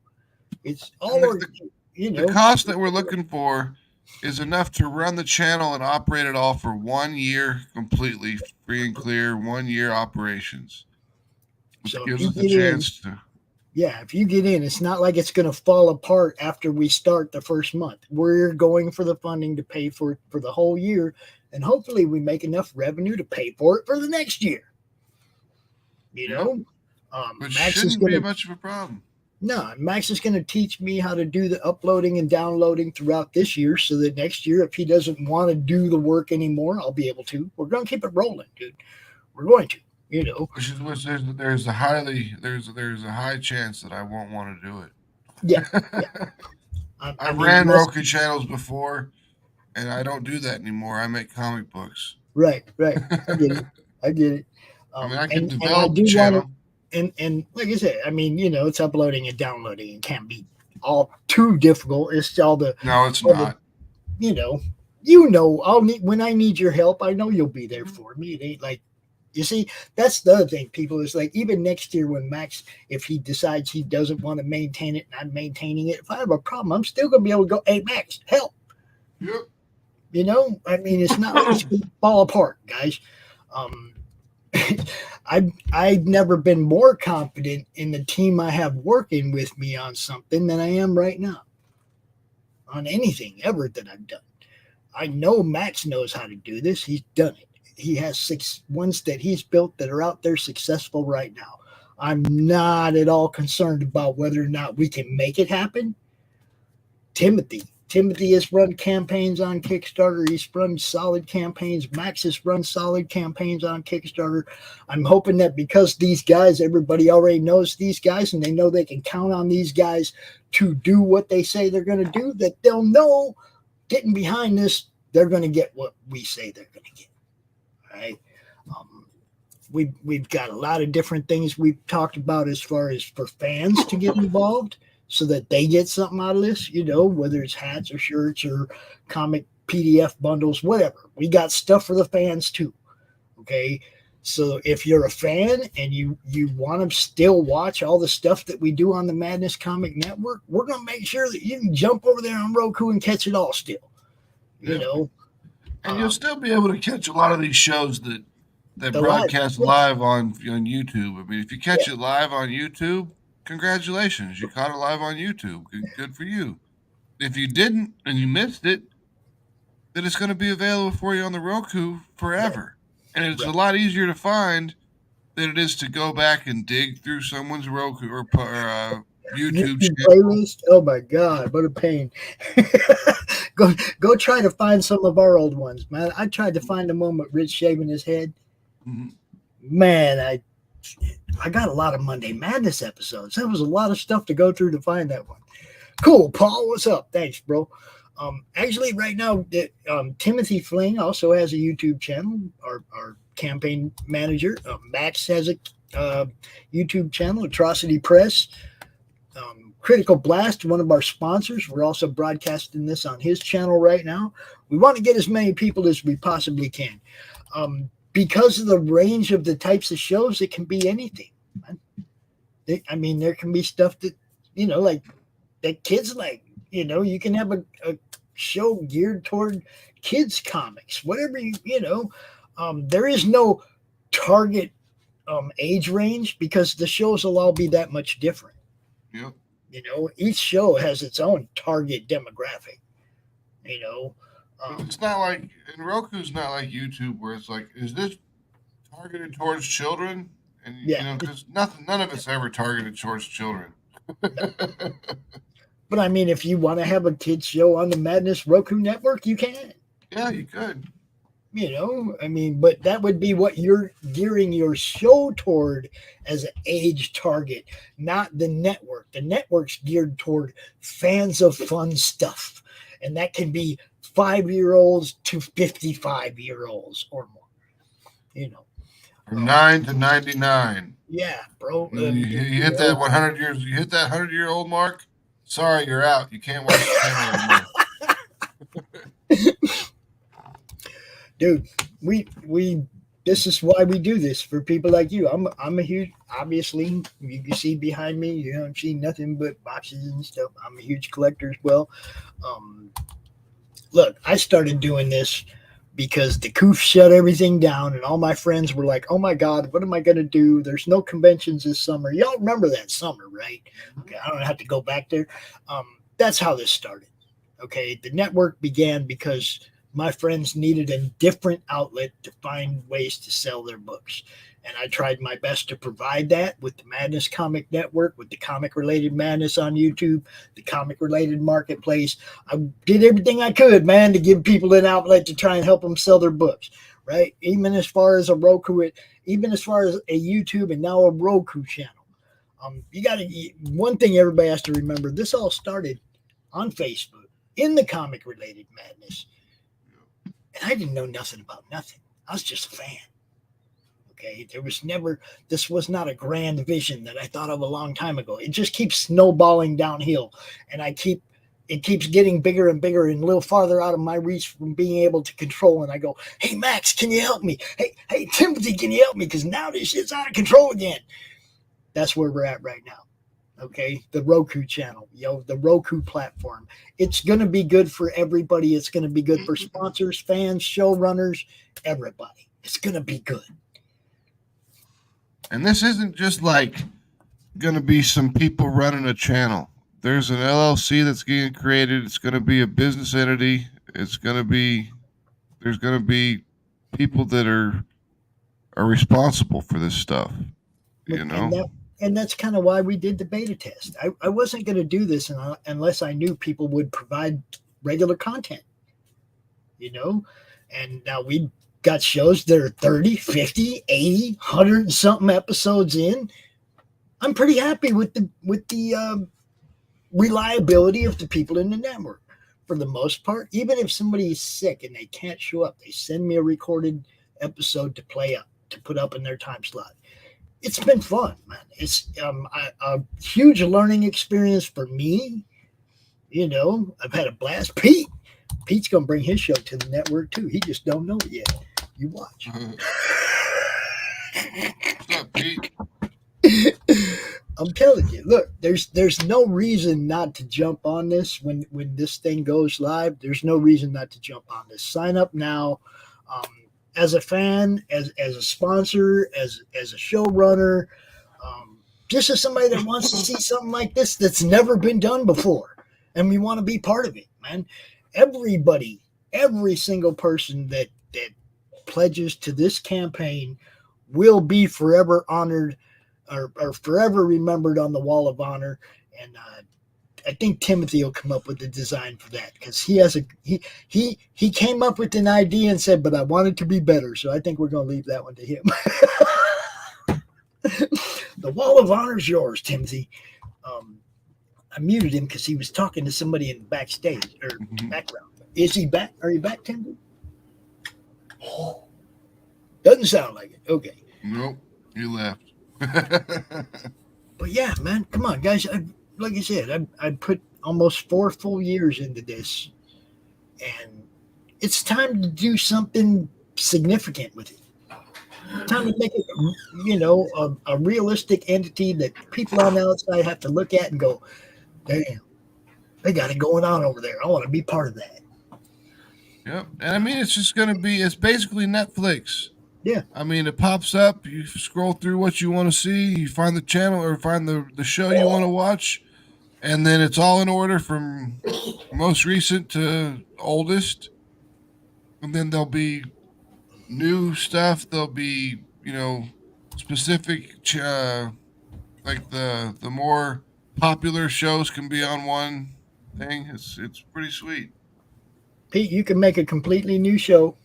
It's all the cost that we're looking for is enough to run the channel and operate it all for 1 year completely free and clear, 1 year operations. Which gives us a chance to. Yeah, if you get in, it's not like it's going to fall apart after we start the first month. We're going for the funding to pay for it for the whole year, and hopefully we make enough revenue to pay for it for the next year. Which shouldn't be much of a problem. No, Max is going to teach me how to do the uploading and downloading throughout this year, so that next year, if he doesn't want to do the work anymore, I'll be able to. We're going to keep it rolling, dude. We're going to, Which there's a high chance that I won't want to do it. Yeah. I ran Roku channels before, and I don't do that anymore. I make comic books. Right. I get it. I can develop a channel. And like I said, it's uploading and downloading. It can't be all too difficult. It's all the no, it's not. When I need your help, I know you'll be there for me. It ain't like, you see, that's the other thing. People is like, even next year when Max, if he decides he doesn't want to maintain it and I'm maintaining it, if I have a problem, I'm still gonna be able to go, hey Max, help. Yep. It's not like it's gonna fall apart, guys. I've never been more confident in the team I have working with me on something than I am right now. On anything ever that I've done. I know Max knows how to do this. He's done it. He has 6 ones that he's built that are out there successful right now. I'm not at all concerned about whether or not we can make it happen. Timothy has run campaigns on Kickstarter. He's run solid campaigns. Max has run solid campaigns on Kickstarter. I'm hoping that because these guys, everybody already knows these guys and they know they can count on these guys to do what they say they're going to do, that they'll know getting behind this, they're going to get what we say they're going to get. All right. We've got a lot of different things we've talked about as far as for fans to get involved, so that they get something out of this, whether it's hats or shirts or comic PDF bundles, whatever. We got stuff for the fans too. Okay. So if you're a fan and you want to still watch all the stuff that we do on the Madness Comic Network, we're going to make sure that you can jump over there on Roku and catch it all still, And you'll still be able to catch a lot of these shows that broadcast live on YouTube. If you catch it live on YouTube, congratulations, you caught it live on YouTube. Good for you. If you didn't and you missed it, that it's going to be available for you on the Roku forever. And it's a lot easier to find than it is to go back and dig through someone's Roku or YouTube channel. Playlist. Oh my God, what a pain! go try to find some of our old ones, man. I tried to find the one with Rich shaving his head. Mm-hmm. Man, I got a lot of Monday Madness episodes. That was a lot of stuff to go through to find that one. Cool, Paul. What's up? Thanks, bro. Actually, right now, Timothy Fling also has a YouTube channel. Our campaign manager, Max, has a YouTube channel, Atrocity Press. Critical Blast, one of our sponsors. We're also broadcasting this on his channel right now. We want to get as many people as we possibly can. Because of the range of the types of shows, it can be anything. I mean, there can be stuff that, like that kids like. You can have a show geared toward kids comics, whatever there is no target age range because the shows will all be that much different. Yep. Each show has its own target demographic. It's not like, and Roku's not like YouTube where it's like, is this targeted towards children? And because none of it's ever targeted towards children. But I mean, if you want to have a kids show on the Madness Roku network, you can. Yeah, you could. But that would be what you're gearing your show toward as an age target, not the network. The network's geared toward fans of fun stuff. And that can be 5-year-olds to 55-year-olds or more, From 9 to 99. Yeah, bro. You hit that 100 years, you hit that 100-year-old mark. Sorry, you're out. You can't watch the channel anymore. Dude, we this is why we do this for people like you. I'm a huge, obviously you can see behind me, you don't see nothing but boxes and stuff. I'm a huge collector as well. Look, I started doing this because the Koepp shut everything down and all my friends were like, oh my God, what am I going to do? There's no conventions this summer. Y'all remember that summer, right? Okay, I don't have to go back there. That's how this started. Okay, the network began because my friends needed a different outlet to find ways to sell their books. And I tried my best to provide that with the Madness Comic Network, with the Comic Related Madness on YouTube, the Comic Related Marketplace. I did everything I could, man, to give people an outlet to try and help them sell their books, right? Even as far as a Roku, even as far as a YouTube and now a Roku channel. One thing everybody has to remember, this all started on Facebook in the Comic Related Madness. And I didn't know nothing about nothing. I was just a fan. Okay, this was not a grand vision that I thought of a long time ago. It just keeps snowballing downhill, and it keeps getting bigger and bigger and a little farther out of my reach from being able to control. And I go, hey, Max, can you help me? Hey, Timothy, can you help me? Because now this shit's out of control again. That's where we're at right now. Okay, the Roku channel, the Roku platform. It's going to be good for everybody. It's going to be good for sponsors, fans, showrunners, everybody. It's going to be good. And this isn't just like going to be some people running a channel. There's an LLC that's getting created. It's going to be a business entity. There's going to be people that are responsible for this stuff, And that's kind of why we did the beta test. I wasn't going to do this unless I knew people would provide regular content, and now we got shows that are 30, 50, 80, 100 and something episodes in. I'm pretty happy with the reliability of the people in the network for the most part. Even if somebody is sick and they can't show up, they send me a recorded episode to put up in their time slot. It's been fun, man. It's a huge learning experience for me. I've had a blast. Pete's going to bring his show to the network too. He just don't know it yet. You watch. What's up, Pete? I'm telling you, look, there's no reason not to jump on this when this thing goes live. There's no reason not to jump on this. Sign up now. As a fan, as a sponsor, as a showrunner, just as somebody that wants to see something like this that's never been done before, and we want to be part of it, man. Everybody every single person that pledges to this campaign will be forever honored or forever remembered on the Wall of Honor. And I think Timothy will come up with the design for that, because he came up with an idea and said, but I want it to be better. So I think we're going to leave that one to him. The Wall of Honor is yours, Timothy. I muted him because he was talking to somebody in the backstage or background. Is he back? Are you back, Timothy? Doesn't sound like it. Okay. Nope, you left. But yeah, man, come on, guys. Like I said, I put almost 4 full years into this, and it's time to do something significant with it. Time to make it, a realistic entity that people on the outside have to look at and go, damn, they got it going on over there. I want to be part of that. Yep. And I mean, it's basically Netflix. Yeah. I mean, it pops up, you scroll through what you want to see, you find the channel or find the show you want to watch, and then it's all in order from most recent to oldest. And then there'll be new stuff. There'll be, specific, like the more popular shows can be on one thing. It's pretty sweet. Pete, you can make a completely new show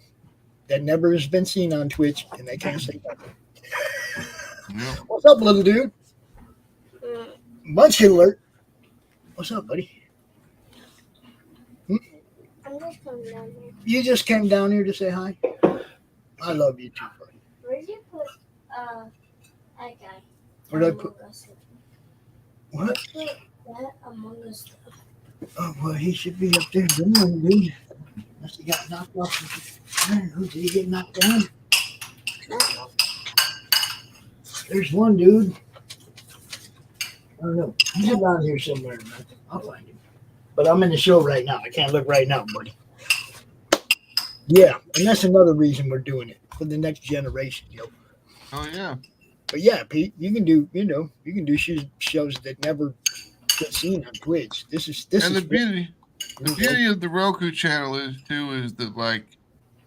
that never has been seen on Twitch, and they can't say nothing. Yep. What's up, little dude? Munchkin alert. What's up, buddy? I'm just coming down here. You just came down here to say hi? I love you too, buddy. Where'd you put that guy? Where'd I put? What? Put that Among Us stuff. Oh, well, he should be up there doing it, dude. Unless he got knocked off. Did he get knocked down? There's one dude. I don't know. He's around here somewhere, man. I'll find him. But I'm in the show right now. I can't look right now, buddy. Yeah, and that's another reason we're doing it, for the next generation, yo. Oh yeah. But yeah, Pete, you can do shows that never get seen on Twitch. This is the beauty of the Roku channel is that, like,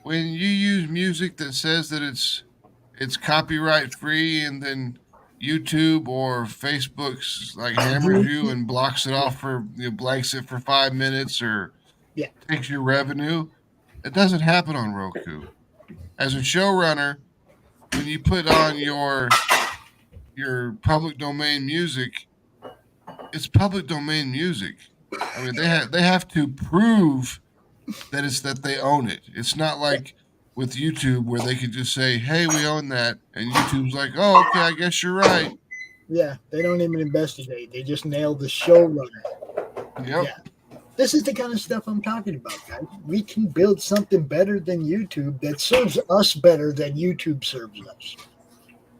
when you use music that says that it's copyright free, and then YouTube or Facebook's like hammers you and blocks it off for blanks it for 5 minutes or takes your revenue. It doesn't happen on Roku. As a showrunner, when you put on your public domain music, it's public domain music. I mean, they have to prove that they own it. It's not like with YouTube where they could just say, "Hey, we own that," and YouTube's like, "Oh, okay, I guess you're right." Yeah, they don't even investigate. They just nail the showrunner. Yep. Yeah. This is the kind of stuff I'm talking about, guys. We can build something better than YouTube that serves us better than YouTube serves us.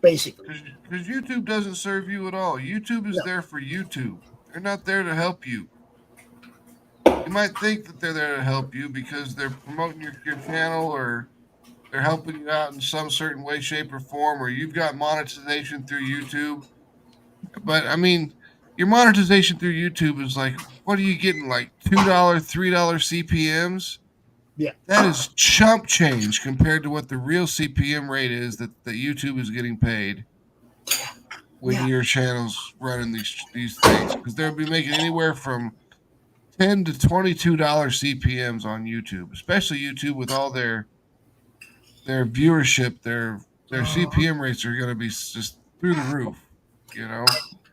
Basically. Because YouTube doesn't serve you at all. YouTube is there for YouTube. They're not there to help you. You might think that they're there to help you because they're promoting your channel, or they're helping you out in some certain way, shape, or form, or you've got monetization through YouTube. But, I mean, your monetization through YouTube is like, what are you getting, like $2, $3 CPMs? Yeah. That is chump change compared to what the real CPM rate is that YouTube is getting paid when your channel's running these things. Because they'll be making anywhere from $10 to $22 CPMs on YouTube, especially YouTube with all their viewership. Their CPM rates are going to be just through the roof,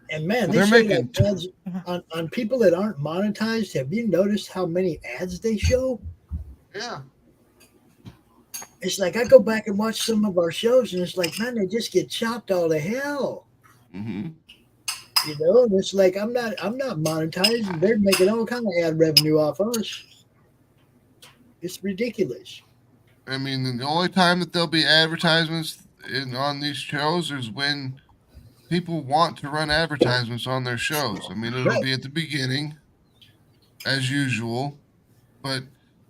And man, they're making ads on people that aren't monetized. Have you noticed how many ads they show? Yeah. It's like I go back and watch some of our shows, and it's like, man, they just get chopped all to hell. Mm-hmm. And it's like I'm not monetized, and they're making all kind of ad revenue off us. It's ridiculous. I mean, the only time that there'll be advertisements on these shows is when people want to run advertisements on their shows. I mean, it'll be at the beginning, as usual, but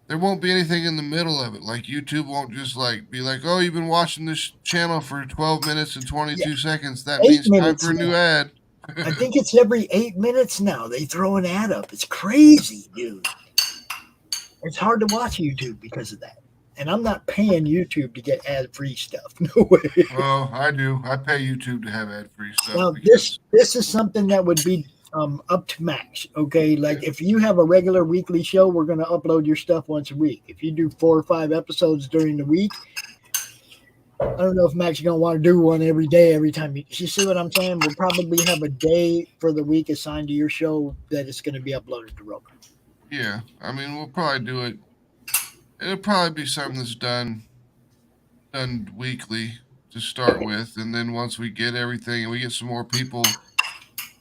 there won't be anything in the middle of it. Like YouTube won't just be like, "Oh, you've been watching this channel for 12 minutes and 22 seconds. That means time for a new ad." I think it's every 8 minutes now. They throw an ad up. It's crazy, dude. It's hard to watch YouTube because of that. And I'm not paying YouTube to get ad-free stuff. No way. Well, I do. I pay YouTube to have ad-free stuff. Now, Because, this is something that would be up to Max. Okay, like if you have a regular weekly show, we're going to upload your stuff once a week. If you do 4 or 5 episodes during the week, I don't know if Max is going to want to do one every day, every time. You see what I'm saying? We'll probably have a day for the week assigned to your show that it's going to be uploaded to Roku. yeah, I mean, we'll probably do it. It'll probably be something that's done weekly to start with, and then once we get everything and we get some more people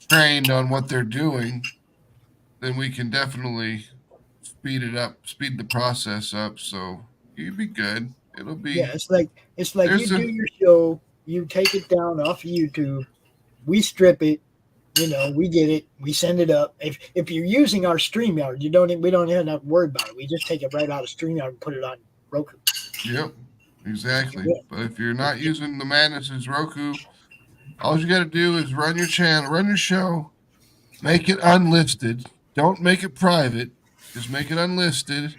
trained on what they're doing, then we can definitely speed the process up. So you'd be good. It'll be Yeah, it's like you do your show, you take it down off of YouTube, we strip it, we get it, we send it up. If you're using our StreamYard, we don't even have to worry about it. We just take it right out of StreamYard and put it on Roku. Yep, exactly. Yeah. But if you're not using the Madness's Roku, all you got to do is run your channel, run your show, make it unlisted. Don't make it private. Just make it unlisted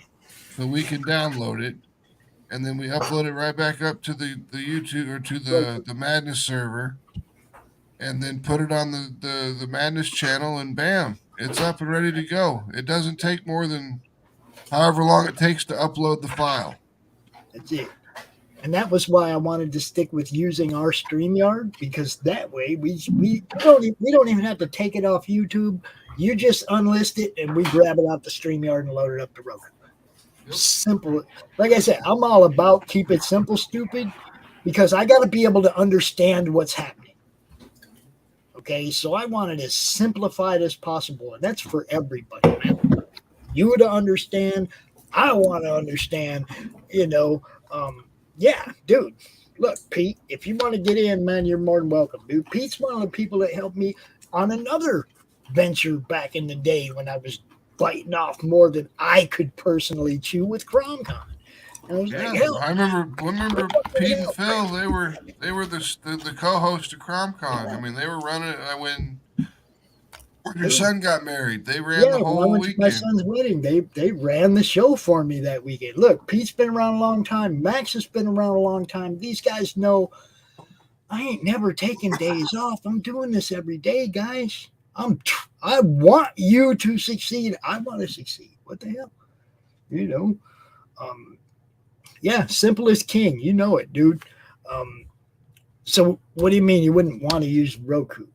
so we can download it. And then we upload it right back up to the YouTube or to the Madness server. And then put it on the Madness channel, and bam, it's up and ready to go. It doesn't take more than however long it takes to upload the file. That's it. And that was why I wanted to stick with using our StreamYard, because that way we don't even have to take it off YouTube. You just unlist it and we grab it out the StreamYard and load it up to Roku. Yep. Simple. Like I said, I'm all about keep it simple, stupid, because I got to be able to understand what's happening. Okay, so I want it as simplified as possible, and that's for everybody, man. You to understand, I want to understand, yeah, dude. Look, Pete, if you want to get in, man, you're more than welcome, dude. Pete's one of the people that helped me on another venture back in the day when I was biting off more than I could personally chew with CromCon. And I was like, hell. I remember Pete and Phil. They were the co-host of CromCon. I mean, they were running it when your son got married. They ran the whole weekend. My son's wedding. They ran the show for me that weekend. Look, Pete's been around a long time. Max has been around a long time. These guys know I ain't never taking days off. I'm doing this every day, guys. I want you to succeed. I want to succeed. What the hell? Yeah, simple as king. You know it, dude. So what do you mean you wouldn't want to use Roku?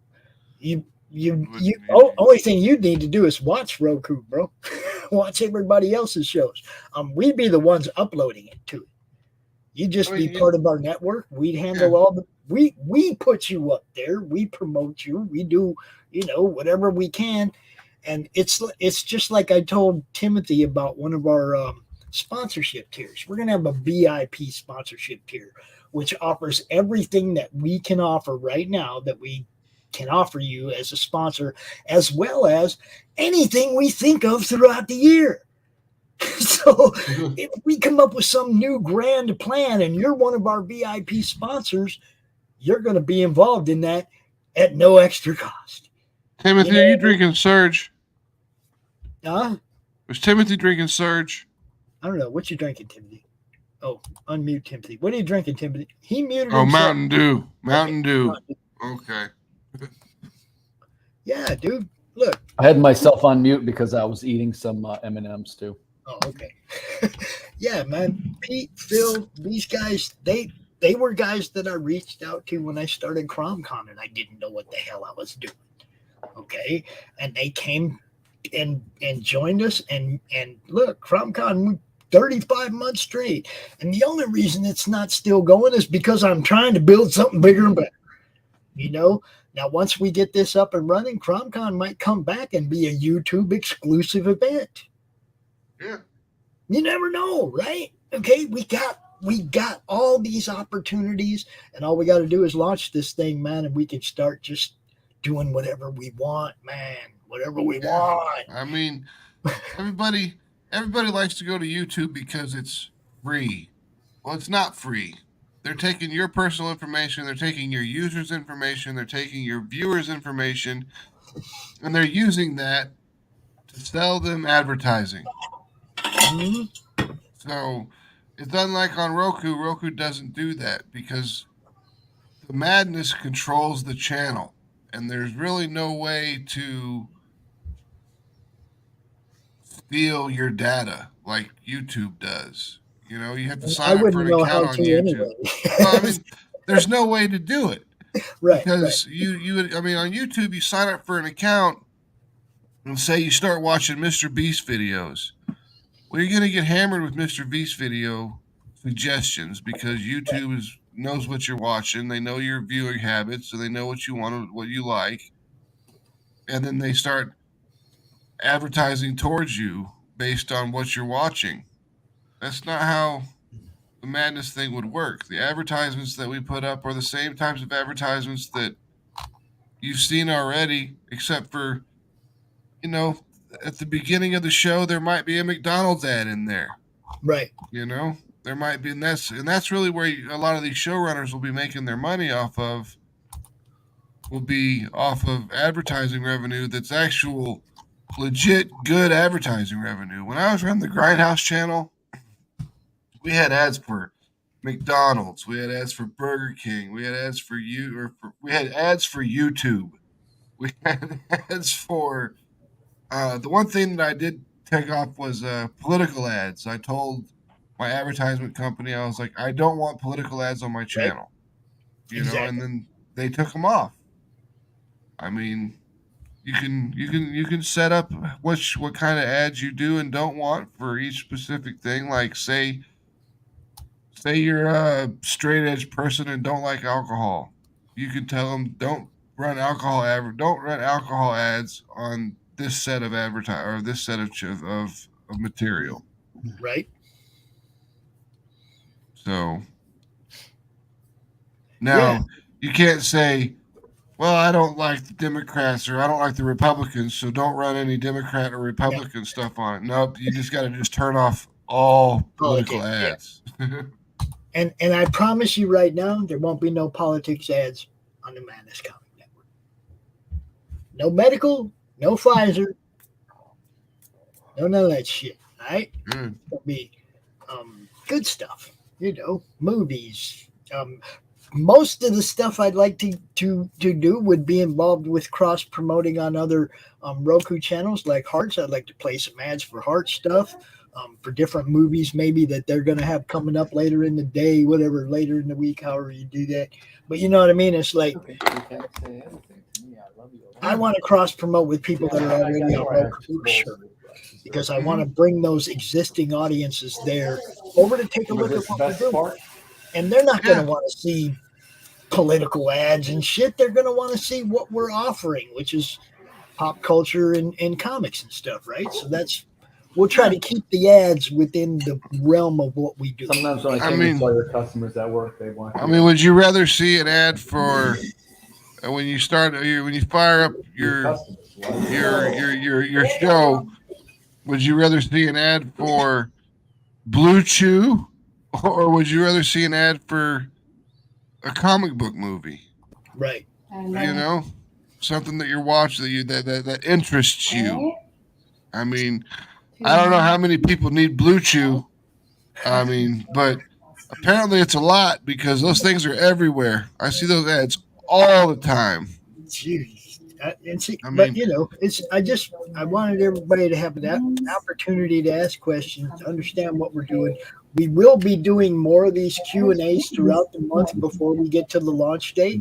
Only thing you'd need to do is watch Roku, bro. Watch everybody else's shows. We'd be the ones uploading it to it. You'd just be part of our network. We'd handle all the we put you up there. We promote you. We do, whatever we can. And it's just like I told Timothy about one of our sponsorship tiers. We're going to have a VIP sponsorship tier, which offers everything that we can offer right now that we can offer you as a sponsor, as well as anything we think of throughout the year. So if we come up with some new grand plan and you're one of our VIP sponsors, you're going to be involved in that at no extra cost. Timothy, are you drinking Surge? Huh? Was Timothy drinking Surge? I don't know. What you drinking, Timothy? Oh, unmute Timothy. What are you drinking, Timothy? He muted himself. Mountain Dew. Mountain Dew. Okay. Yeah, dude. Look. I had myself on mute because I was eating some M&Ms too. Oh, okay. Yeah, man. Pete, Phil, these guys, they were guys that I reached out to when I started CromCon and I didn't know what the hell I was doing. Okay. And they came and joined us and look, CromCon 35 months straight. And the only reason it's not still going is because I'm trying to build something bigger and better. Now once we get this up and running, CromCon might come back and be a YouTube exclusive event. Yeah. You never know, right? Okay, we got all these opportunities, and all we got to do is launch this thing, man, and we can start just doing whatever we want, man. Whatever we want. I mean, everybody likes to go to YouTube because it's free. Well, it's not free. They're taking your personal information, they're taking your users' information, they're taking your viewers' information, and they're using that to sell them advertising. Mhm. So it's unlike on Roku. Roku doesn't do that because the madness controls the channel, and there's really no way to steal your data like YouTube does. You know, you have to And I sign up for wouldn't an know account how on to YouTube. anyway. Well, I mean, there's no way to do it right. because I mean, on YouTube, you sign up for an account and say you start watching Mr. Beast videos. Well, you're going to get hammered with Mr. Beast video suggestions because YouTube knows what you're watching. They know your viewing habits, so they know what you want, what you like, and then they start advertising towards you based on what you're watching. That's not how the madness thing would work. The advertisements that we put up are the same types of advertisements that you've seen already, except for, you know, at the beginning of the show there might be a McDonald's ad in there. Right. You know, there might be, and that's really where a lot of these showrunners will be making their money off of. Will be off of advertising revenue that's actual, legit good advertising revenue. When I was running the Grindhouse channel, we had ads for McDonald's, we had ads for Burger King, we had ads for we had ads for YouTube, we had ads for the one thing that I did take off was political ads. I told my advertisement company, I was like, I don't want political ads on my channel, you know, and then they took them off. I mean, you can set up what kind of ads you do and don't want for each specific thing. Like say you're a straight edge person and don't like alcohol, you can tell them don't run alcohol ads on this set of this set of material. Right. So now you can't say, well, I don't like the Democrats or I don't like the Republicans, so don't run any Democrat or Republican stuff on it. Nope, you just got to just turn off all political ads. Yeah. and I promise you right now, there won't be no politics ads on the Madness Comic Network. No medical, no Pfizer, no none of that shit. All right, it'll be good stuff. You know, movies. Most of the stuff I'd like to do would be involved with cross promoting on other Roku channels like Hearts. I'd like to play some ads for Heart stuff, for different movies maybe that they're going to have coming up later in the day, whatever, later in the week, however you do that. But you know what I mean? It's like, I want to cross promote with people that are already on Roku, sure, because I want to bring those existing audiences there over to take a look at what we're doing. And they're not going to want to see political ads and shit. They're going to want to see what we're offering, which is pop culture and comics and stuff, right? So we'll try to keep the ads within the realm of what we do. Sometimes when I tell your customers at work, they want. I mean, would you rather see an ad for when you fire up your show? Would you rather see an ad for Blue Chew? Or would you rather see an ad for a comic book movie? Right. You know, something that you're watching that interests you. I mean, I don't know how many people need Blue Chew. I mean, but apparently it's a lot because those things are everywhere. I see those ads all the time. Jeez. But you know, I wanted everybody to have that opportunity to ask questions, to understand what we're doing. We will be doing more of these Q&As throughout the month before we get to the launch date.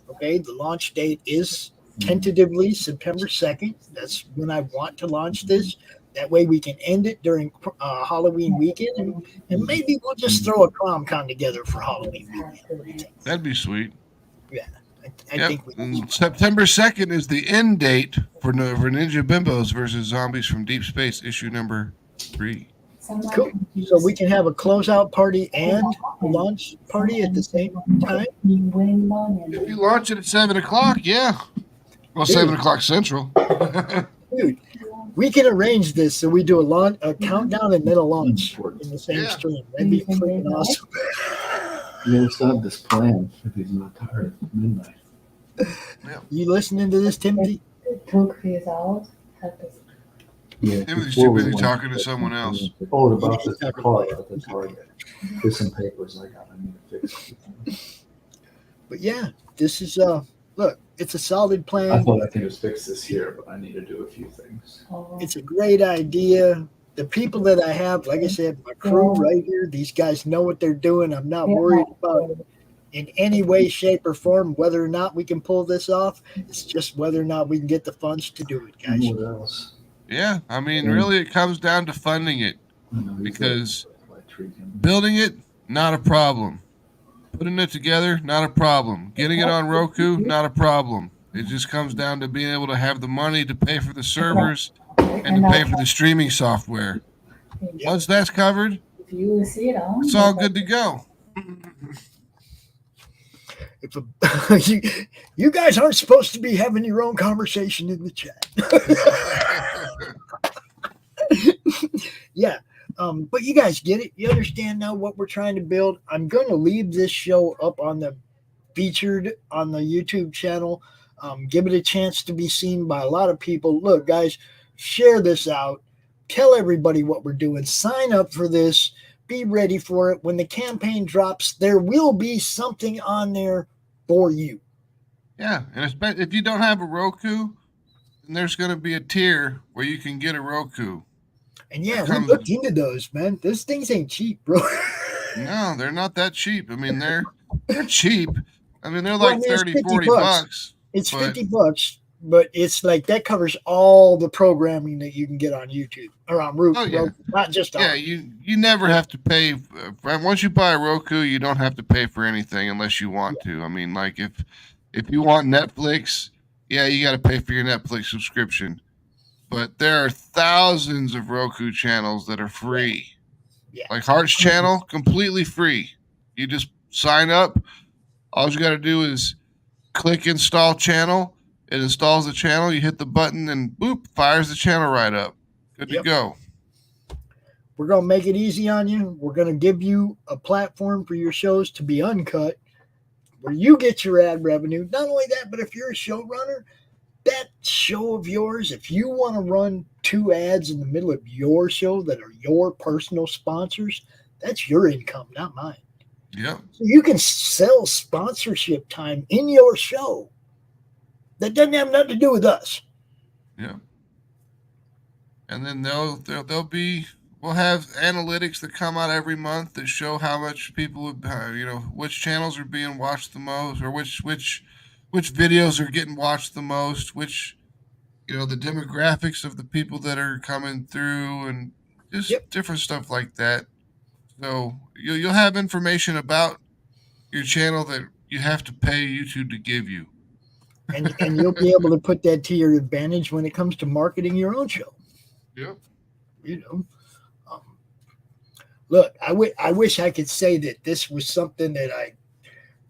Okay, the launch date is tentatively September 2nd. That's when I want to launch this. That way we can end it during Halloween weekend, and maybe we'll just throw a CromCon together for Halloween weekend. That'd be sweet. Yeah. I think September 2nd is the end date for Ninja Bimbos versus Zombies from Deep Space, issue number 3. Cool. So we can have a closeout party and a launch party at the same time? If you launch it at 7 o'clock, yeah. Well, 7 o'clock Central. Dude, we can arrange this so we do a countdown and then a launch in the same stream. That'd be freaking awesome. You gotta stop this plan if he's not tired at midnight. You listening to this, Timothy? Yeah, Timothy's before too we busy went talking to the someone else. campaign, oh, about this car at the Target. There's some papers I need to fix. But yeah, this is look, it's a solid I plan. thought I could just fix this here, but I need to do a few things. It's a great idea. The people that I have, like I said, my crew right here, these guys know what they're doing. I'm not worried about in any way, shape, or form whether or not we can pull this off. It's just whether or not we can get the funds to do it, guys. What else? Yeah, I mean, really, it comes down to funding it, because building it, not a problem. Putting it together, not a problem. Getting it on Roku, not a problem. It just comes down to being able to have the money to pay for the servers and to pay for the streaming software. Once that's covered, it's all good to go. You guys aren't supposed to be having your own conversation in the chat. Yeah. But you guys get it. You understand now what we're trying to build. I'm going to leave this show up on the featured on the YouTube channel. Give it a chance to be seen by a lot of people. Look, guys, share this out. Tell everybody what we're doing. Sign up for this. Be ready for it. When the campaign drops, there will be something on there for you. Yeah, and if you don't have a Roku, then there's going to be a tier where you can get a Roku. And yeah, we looked into those, man. Those things ain't cheap, bro. No, they're not that cheap. I mean, they're cheap. I mean, they're like 30, 40 bucks. It's $50, but it's like that covers all the programming that you can get on YouTube or on Roku. Oh, yeah. Not just on. Yeah, you never have to pay. Once you buy a Roku, you don't have to pay for anything unless you want to. I mean, like if you want Netflix, yeah, you got to pay for your Netflix subscription. But there are thousands of Roku channels that are free. Yeah. Like Heart's channel, completely free. You just sign up. All you got to do is click install channel. It installs the channel. You hit the button and boop, fires the channel right up. Good to go. We're going to make it easy on you. We're going to give you a platform for your shows to be uncut where you get your ad revenue. Not only that, but if you're a showrunner, that show of yours, if you want to run 2 ads in the middle of your show that are your personal sponsors, that's your income, not mine. Yeah. So you can sell sponsorship time in your show that doesn't have nothing to do with us. Yeah. And then we'll have analytics that come out every month that show how much people, which channels are being watched the most, or which videos are getting watched the most, which, the demographics of the people that are coming through, and just different stuff like that. So you'll have information about your channel that you have to pay YouTube to give you. And you'll be able to put that to your advantage when it comes to marketing your own show. Yep. Look, I wish I could say that this was something that I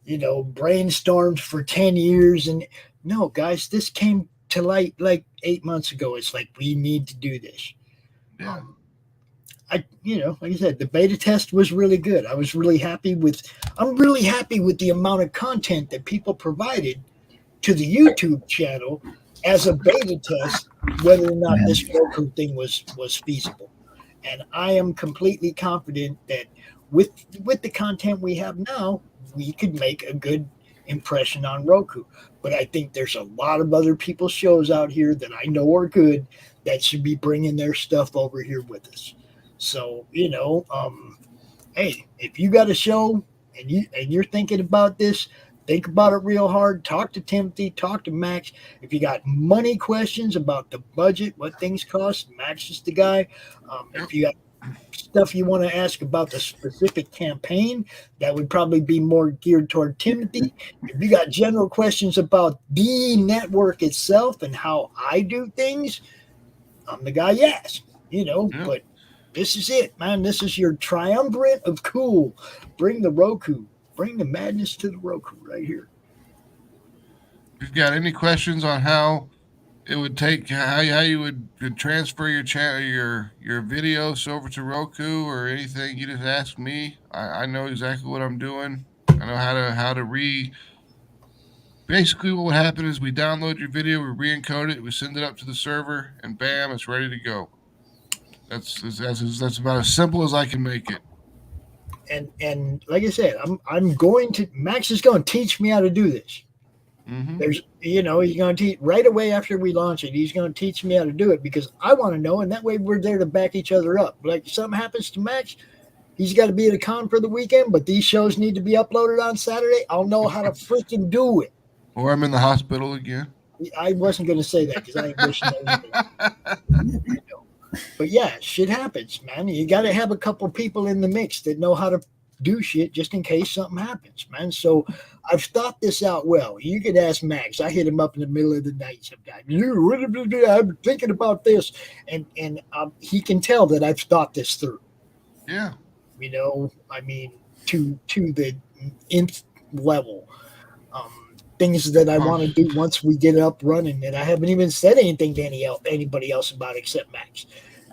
brainstormed for 10 years. And no, guys, this came to light like 8 months ago. It's like, we need to do this. Yeah. Like I said, the beta test was really good. I'm really happy with the amount of content that people provided to the YouTube channel as a beta test, whether or not this Roku thing was feasible. And I am completely confident that with the content we have now, we could make a good impression on Roku. But I think there's a lot of other people's shows out here that I know are good that should be bringing their stuff over here with us. So, hey, if you got a show and you're thinking about this, think about it real hard. Talk to Timothy, talk to Max. If you got money questions about the budget, what things cost, Max is the guy. If you got stuff you want to ask about the specific campaign, that would probably be more geared toward Timothy. If you got general questions about the network itself and how I do things, I'm the guy you ask, but this is it, man. This is your triumvirate of cool. Bring the Roku. Bring the madness to the Roku right here. If you've got any questions on how it would take, how you would transfer your channel, your videos over to Roku or anything, you just ask me. I know exactly what I'm doing. I know how to basically what would happen is we download your video, we re-encode it, we send it up to the server, and bam, it's ready to go. That's about as simple as I can make it. And like I said, Max is going to teach me how to do this. Mm-hmm. He's going to teach right away after we launch it. He's going to teach me how to do it because I want to know, and that way we're there to back each other up. Like if something happens to Max, he's got to be at a con for the weekend, but these shows need to be uploaded on Saturday. I'll know how to freaking do it. Or I'm in the hospital again. I wasn't going to say that because I ain't wishing anything. But yeah, shit happens, man. You got to have a couple people in the mix that know how to do shit just in case something happens, man. So I've thought this out well. You could ask Max. I hit him up in the middle of the night sometimes. I'm thinking about this, and he can tell that I've thought this through. Yeah. I mean, to the nth level. Things that I want to do once we get it up running that I haven't even said anything to anybody else about except Max.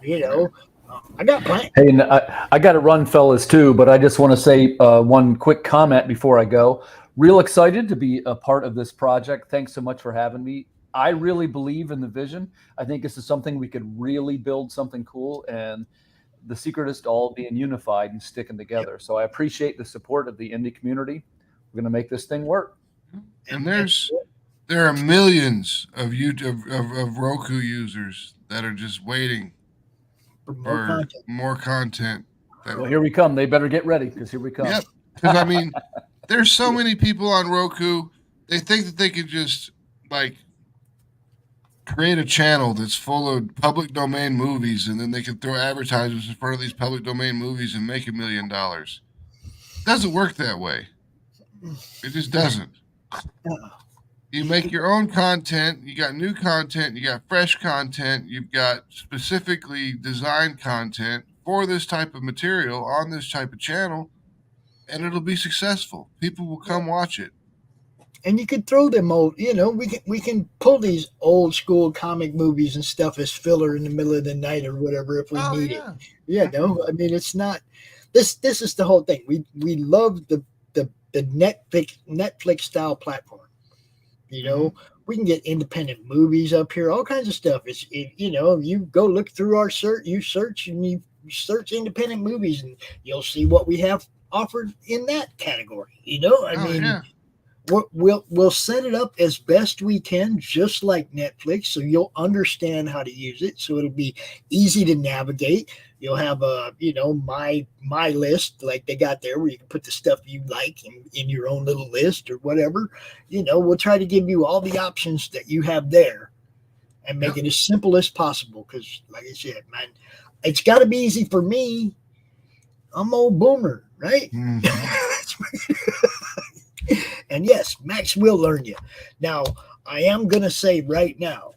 I got plans. Hey, and I got to run, fellas, too, but I just want to say one quick comment before I go. Real excited to be a part of this project. Thanks so much for having me. I really believe in the vision. I think this is something we could really build something cool, and the secret is to all being unified and sticking together. So I appreciate the support of the indie community. We're going to make this thing work. And there are millions of YouTube of Roku users that are just waiting for more content. Well, here we come. They better get ready because here we come. Yep. Because I mean, there's so many people on Roku. They think that they could just like create a channel that's full of public domain movies, and then they can throw advertisements in front of these public domain movies and make $1 million. It doesn't work that way. It just doesn't. You make your own content. You got new content. You got fresh content. You've got specifically designed content for this type of material on this type of channel, and it'll be successful. People will come watch it. And you could throw them old, we can pull these old school comic movies and stuff as filler in the middle of the night or whatever if we need it. Yeah, no, I mean it's not. This is the whole thing. We love the Netflix style platform. We can get independent movies up here, all kinds of stuff. You go look through our search, you search independent movies, and you'll see what we have offered in that category. We'll set it up as best we can, just like Netflix, so you'll understand how to use it. So it'll be easy to navigate. You'll have my list like they got there where you can put the stuff you like in your own little list or whatever. We'll try to give you all the options that you have there and make it as simple as possible. Because like I said, man, it's got to be easy for me. I'm old boomer, right? Mm-hmm. And yes, Max will learn you. Now, I am going to say right now,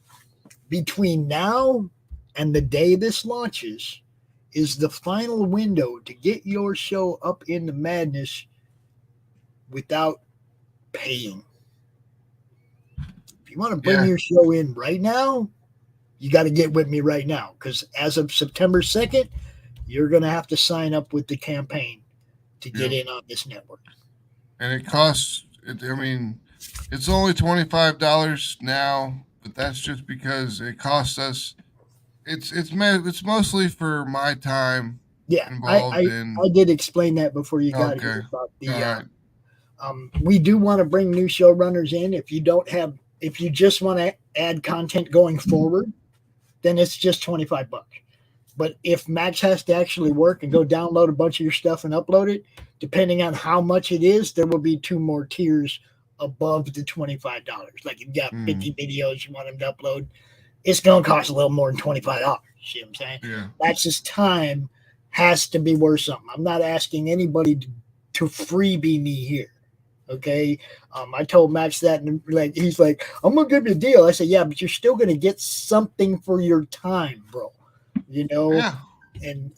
between now and the day this launches is the final window to get your show up into madness without paying. If you want to bring your show in right now, you got to get with me right now, because as of September 2nd, you're going to have to sign up with the campaign to get in on this network. And it costs, it's only $25 now, but that's just because it costs us. It's mostly for my time. Yeah, I did explain that before you got here about the. We do want to bring new showrunners in. If you just want to add content going forward, then it's just $25. But if Max has to actually work and go download a bunch of your stuff and upload it, depending on how much it is, there will be 2 more tiers above the $25. Like you've got 50 videos you want him to upload, it's going to cost a little more than $25. See what I'm saying? Yeah. That's his time has to be worth something. I'm not asking anybody to freebie me here. Okay. I told Max that, and he's like, I'm going to give you a deal. I said, yeah, but you're still going to get something for your time, bro. And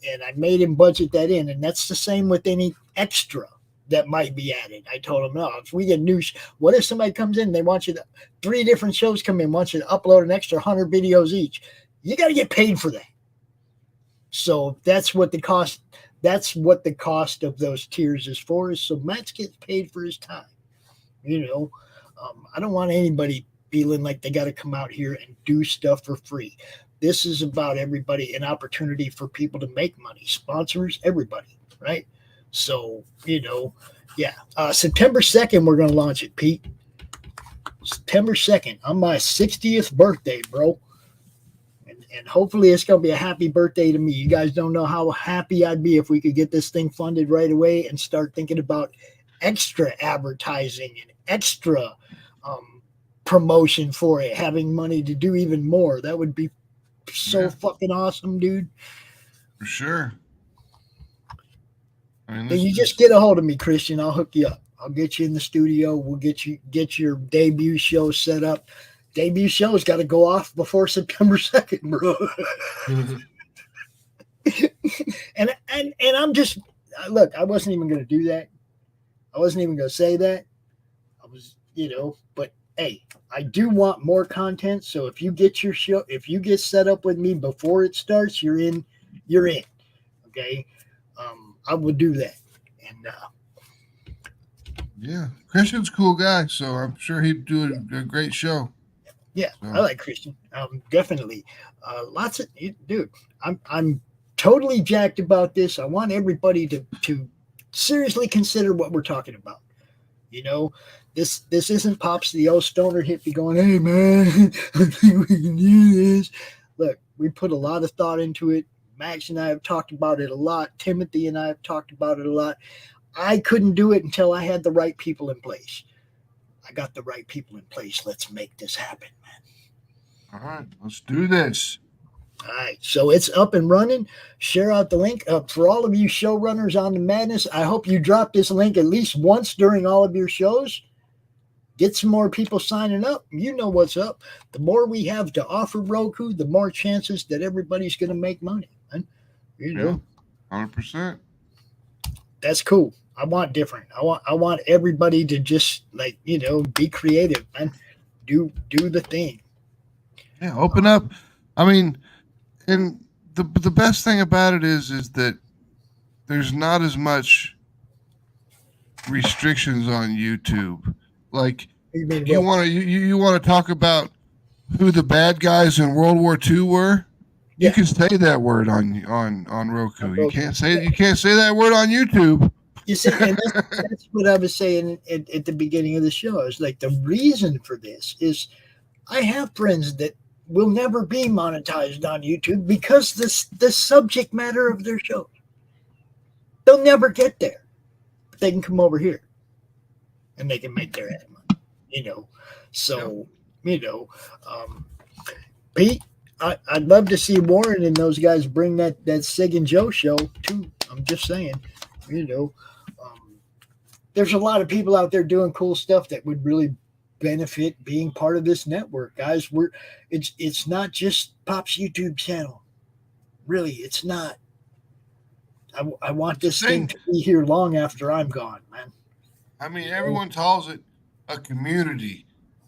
I made him budget that in, and that's the same with any extra that might be added. I told him, no, if we get what if somebody comes in, they want you to 3 different shows come in, want you to upload an extra 100 videos each. You got to get paid for that. So that's what the cost of those tiers is for, is so Max gets paid for his time. I don't want anybody feeling like they got to come out here and do stuff for free. This is about everybody, an opportunity for people to make money, sponsors, everybody, right? So, yeah. September 2nd, we're going to launch it, Pete. September 2nd, on my 60th birthday, bro. And hopefully it's going to be a happy birthday to me. You guys don't know how happy I'd be if we could get this thing funded right away and start thinking about extra advertising and extra promotion for it, having money to do even more. That would be so fucking awesome, dude. For sure. Then you just get a hold of me, Christian. I'll hook you up. I'll get you in the studio. We'll get your debut show set up. Debut show's got to go off before September 2nd, bro. and I'm just, look, I wasn't even going to do that. I wasn't even going to say that. I was, but hey, I do want more content. So if you get your show, if you get set up with me before it starts, you're in. Okay. I will do that. And, yeah, Christian's a cool guy, so I'm sure he'd do a great show. Yeah, so. I like Christian. Definitely. Lots of dude. I'm totally jacked about this. I want everybody to seriously consider what we're talking about. This isn't Pops the old stoner hippie going, hey man, I think we can do this. Look, we put a lot of thought into it. Max and I have talked about it a lot. Timothy and I have talked about it a lot. I couldn't do it until I had the right people in place. I got the right people in place. Let's make this happen, man. All right, let's do this. All right, so it's up and running. Share out the link. For all of you showrunners on the madness, I hope you drop this link at least once during all of your shows. Get some more people signing up. You know what's up. The more we have to offer Roku, the more chances that everybody's going to make money. Man. 100%. That's cool. I want different. I want everybody to just be creative, man. Do the thing. Yeah, open up. I mean, and the best thing about it is that there's not as much restrictions on YouTube. Like you want to talk about who the bad guys in World War II were. You can say that word on Roku. You can't say that word on YouTube. You see, and that's what I was saying at the beginning of the show. I was like, the reason for this is I have friends that will never be monetized on YouTube because the subject matter of their show. They'll never get there. But they can come over here and they can make their ad money, So, Pete, I'd love to see Warren and those guys bring that Sig and Joe show too. I'm just saying, there's a lot of people out there doing cool stuff that would really benefit being part of this network, guys. It's not just Pop's YouTube channel. Really, it's not. I want this thing to be here long after I'm gone, man. I mean, everyone calls it a community,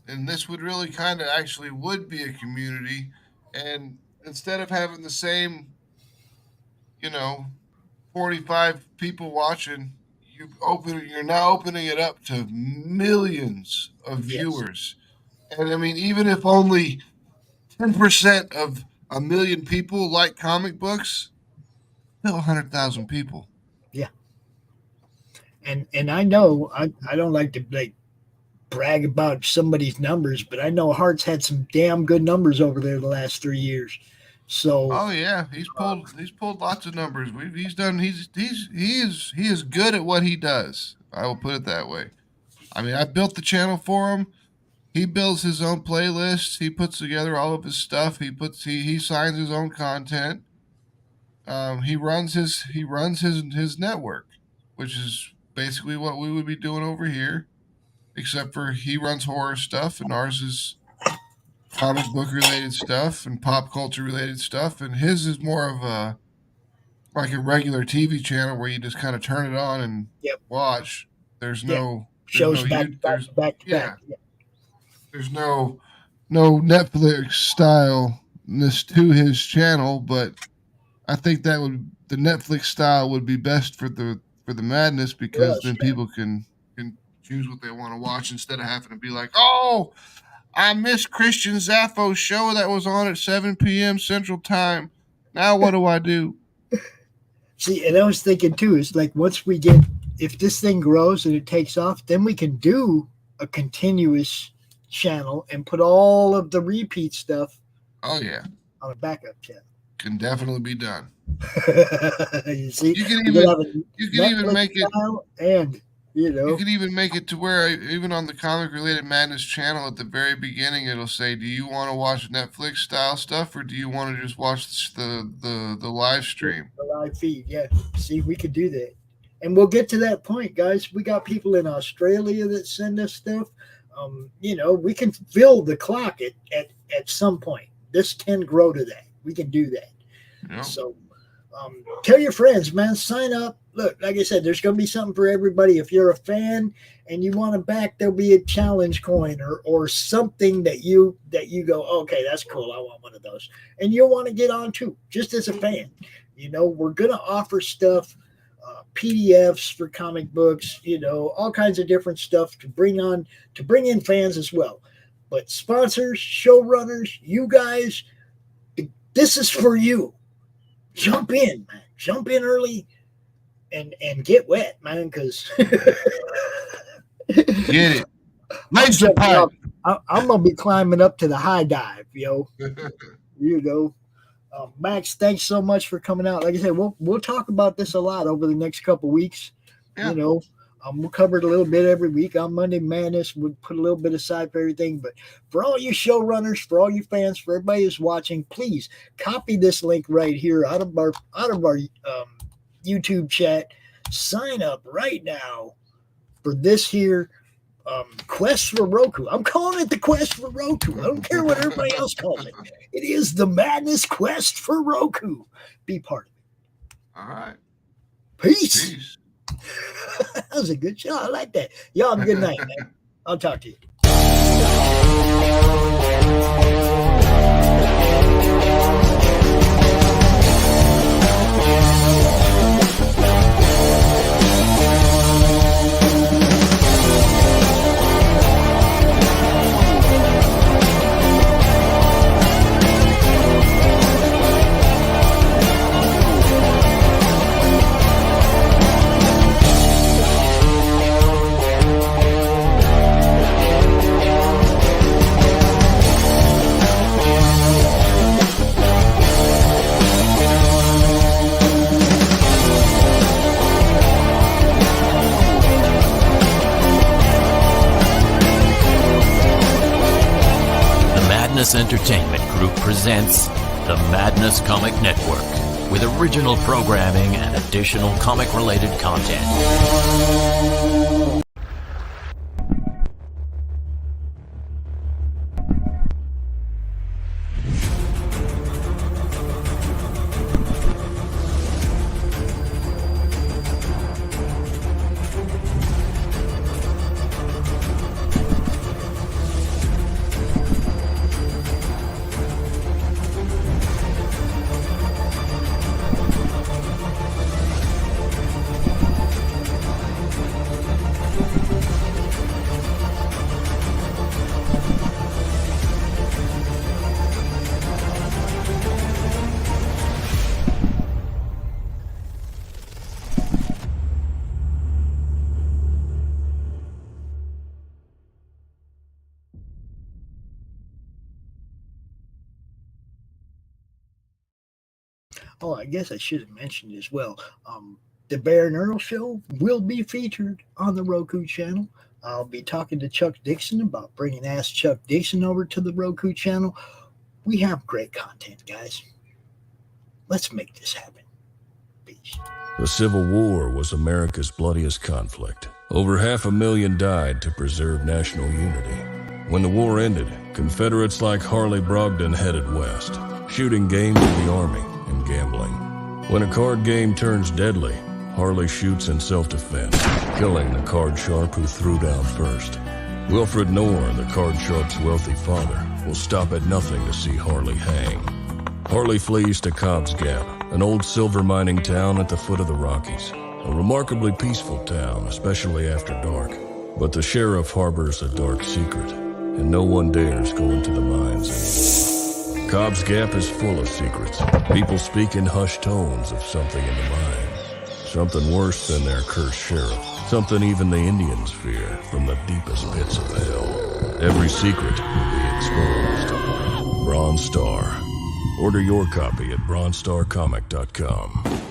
and this would really kind of actually would be a community. And instead of having the same, 45 people watching, you're now opening it up to millions of viewers. Yes. And I mean, even if only 10% of a million people like comic books, still 100,000 people. Yeah. And I know I don't like to brag about somebody's numbers, but I know Hart's had some damn good numbers over there the last 3 years. So he's pulled lots of numbers. He is good at what he does. I will put it that way. I mean, I built the channel for him. He builds his own playlists. He puts together all of his stuff. He signs his own content. He runs his network, which is basically what we would be doing over here, except for he runs horror stuff and ours is comic book related stuff and pop culture related stuff, and his is more of a regular TV channel where you just kind of turn it on and watch. There's no shows back. There's no Netflix styleness to his channel, but I think the Netflix style would be best for the madness because then people can choose what they want to watch instead of having to be like, oh, I missed Christian Zaffo's show that was on at 7 p.m. Central Time. Now what do I do? See, and I was thinking too, it's like once we get, if this thing grows and it takes off, then we can do a continuous channel and put all of the repeat stuff Oh, yeah. on a backup channel. Can definitely be done. You see, You can we even have a you can even Netflix make it style and you can even make it to where even on the Comic Related Madness channel at the very beginning it'll say, do you want to watch Netflix style stuff or do you want to just watch the live stream? the live feed. Yeah, see, we could do that, and we'll get to that point, guys. We got people in Australia that send us stuff. We can fill the clock at some point. This can grow to that. We can do that. Yeah. So tell your friends, man, sign up. Look, like I said, there's going to be something for everybody. If you're a fan and you want to back, there'll be a challenge coin or something that you go, okay, that's cool. I want one of those. And you'll want to get on too, just as a fan. We're going to offer stuff, PDFs for comic books, all kinds of different stuff to bring in fans as well. But sponsors, showrunners, you guys, this is for you. Jump in, man. Jump in early and get wet, man, because Get it. Legs to pipe. I'm going to be climbing up to the high dive, yo. You go. Max, thanks so much for coming out. Like I said, we'll talk about this a lot over the next couple weeks. Yeah. We'll cover it a little bit every week. On Monday Madness, we'll put a little bit aside for everything. But for all you showrunners, for all you fans, for everybody who's watching, please copy this link right here out of our YouTube chat. Sign up right now for this here Quest for Roku. I'm calling it the Quest for Roku. I don't care what everybody else calls it. It is the Madness Quest for Roku. Be part of it. All right. Peace. That was a good show. I like that. Y'all have a good night, man. I'll talk to you. Madness Entertainment Group presents the Madness Comic Network with original programming and additional comic-related content. Oh, I guess I should have mentioned as well. The Baron Earl Show will be featured on the Roku channel. I'll be talking to Chuck Dixon about bringing Ask Chuck Dixon over to the Roku channel. We have great content, guys. Let's make this happen. Peace. The Civil War was America's bloodiest conflict. Over 500,000 died to preserve national unity. When the war ended, Confederates like Harley Brogdon headed west, shooting game for the Army and gambling. When a card game turns deadly, Harley shoots in self-defense, killing the card sharp who threw down first. Wilfred Knorr, the card sharp's wealthy father, will stop at nothing to see Harley hang. Harley flees to Cobb's Gap, an old silver mining town at the foot of the Rockies. A remarkably peaceful town, especially after dark. But the sheriff harbors a dark secret. and no one dares go into the mines anymore. Cobb's Gap is full of secrets. People speak in hushed tones of something in the mines. Something worse than their cursed sheriff. Something even the Indians fear from the deepest pits of hell. Every secret will be exposed. Bronze Star. Order your copy at bronzestarcomic.com.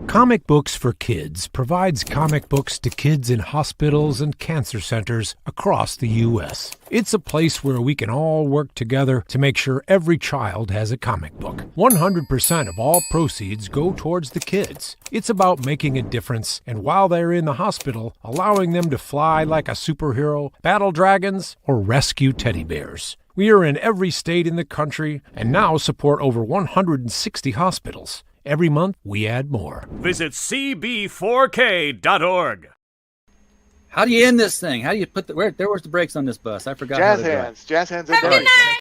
Comic Books for Kids provides comic books to kids in hospitals and cancer centers across the U.S. It's a place where we can all work together to make sure every child has a comic book. 100% of all proceeds go towards the kids. It's about making a difference, and while they're in the hospital, allowing them to fly like a superhero, battle dragons, or rescue teddy bears. We are in every state in the country and now support over 160 hospitals. Every month, we add more. Visit cb4k.org. How do you end this thing? How do you put the where's the brakes on this bus? I forgot. Jazz hands. Jazz hands are Have a good night.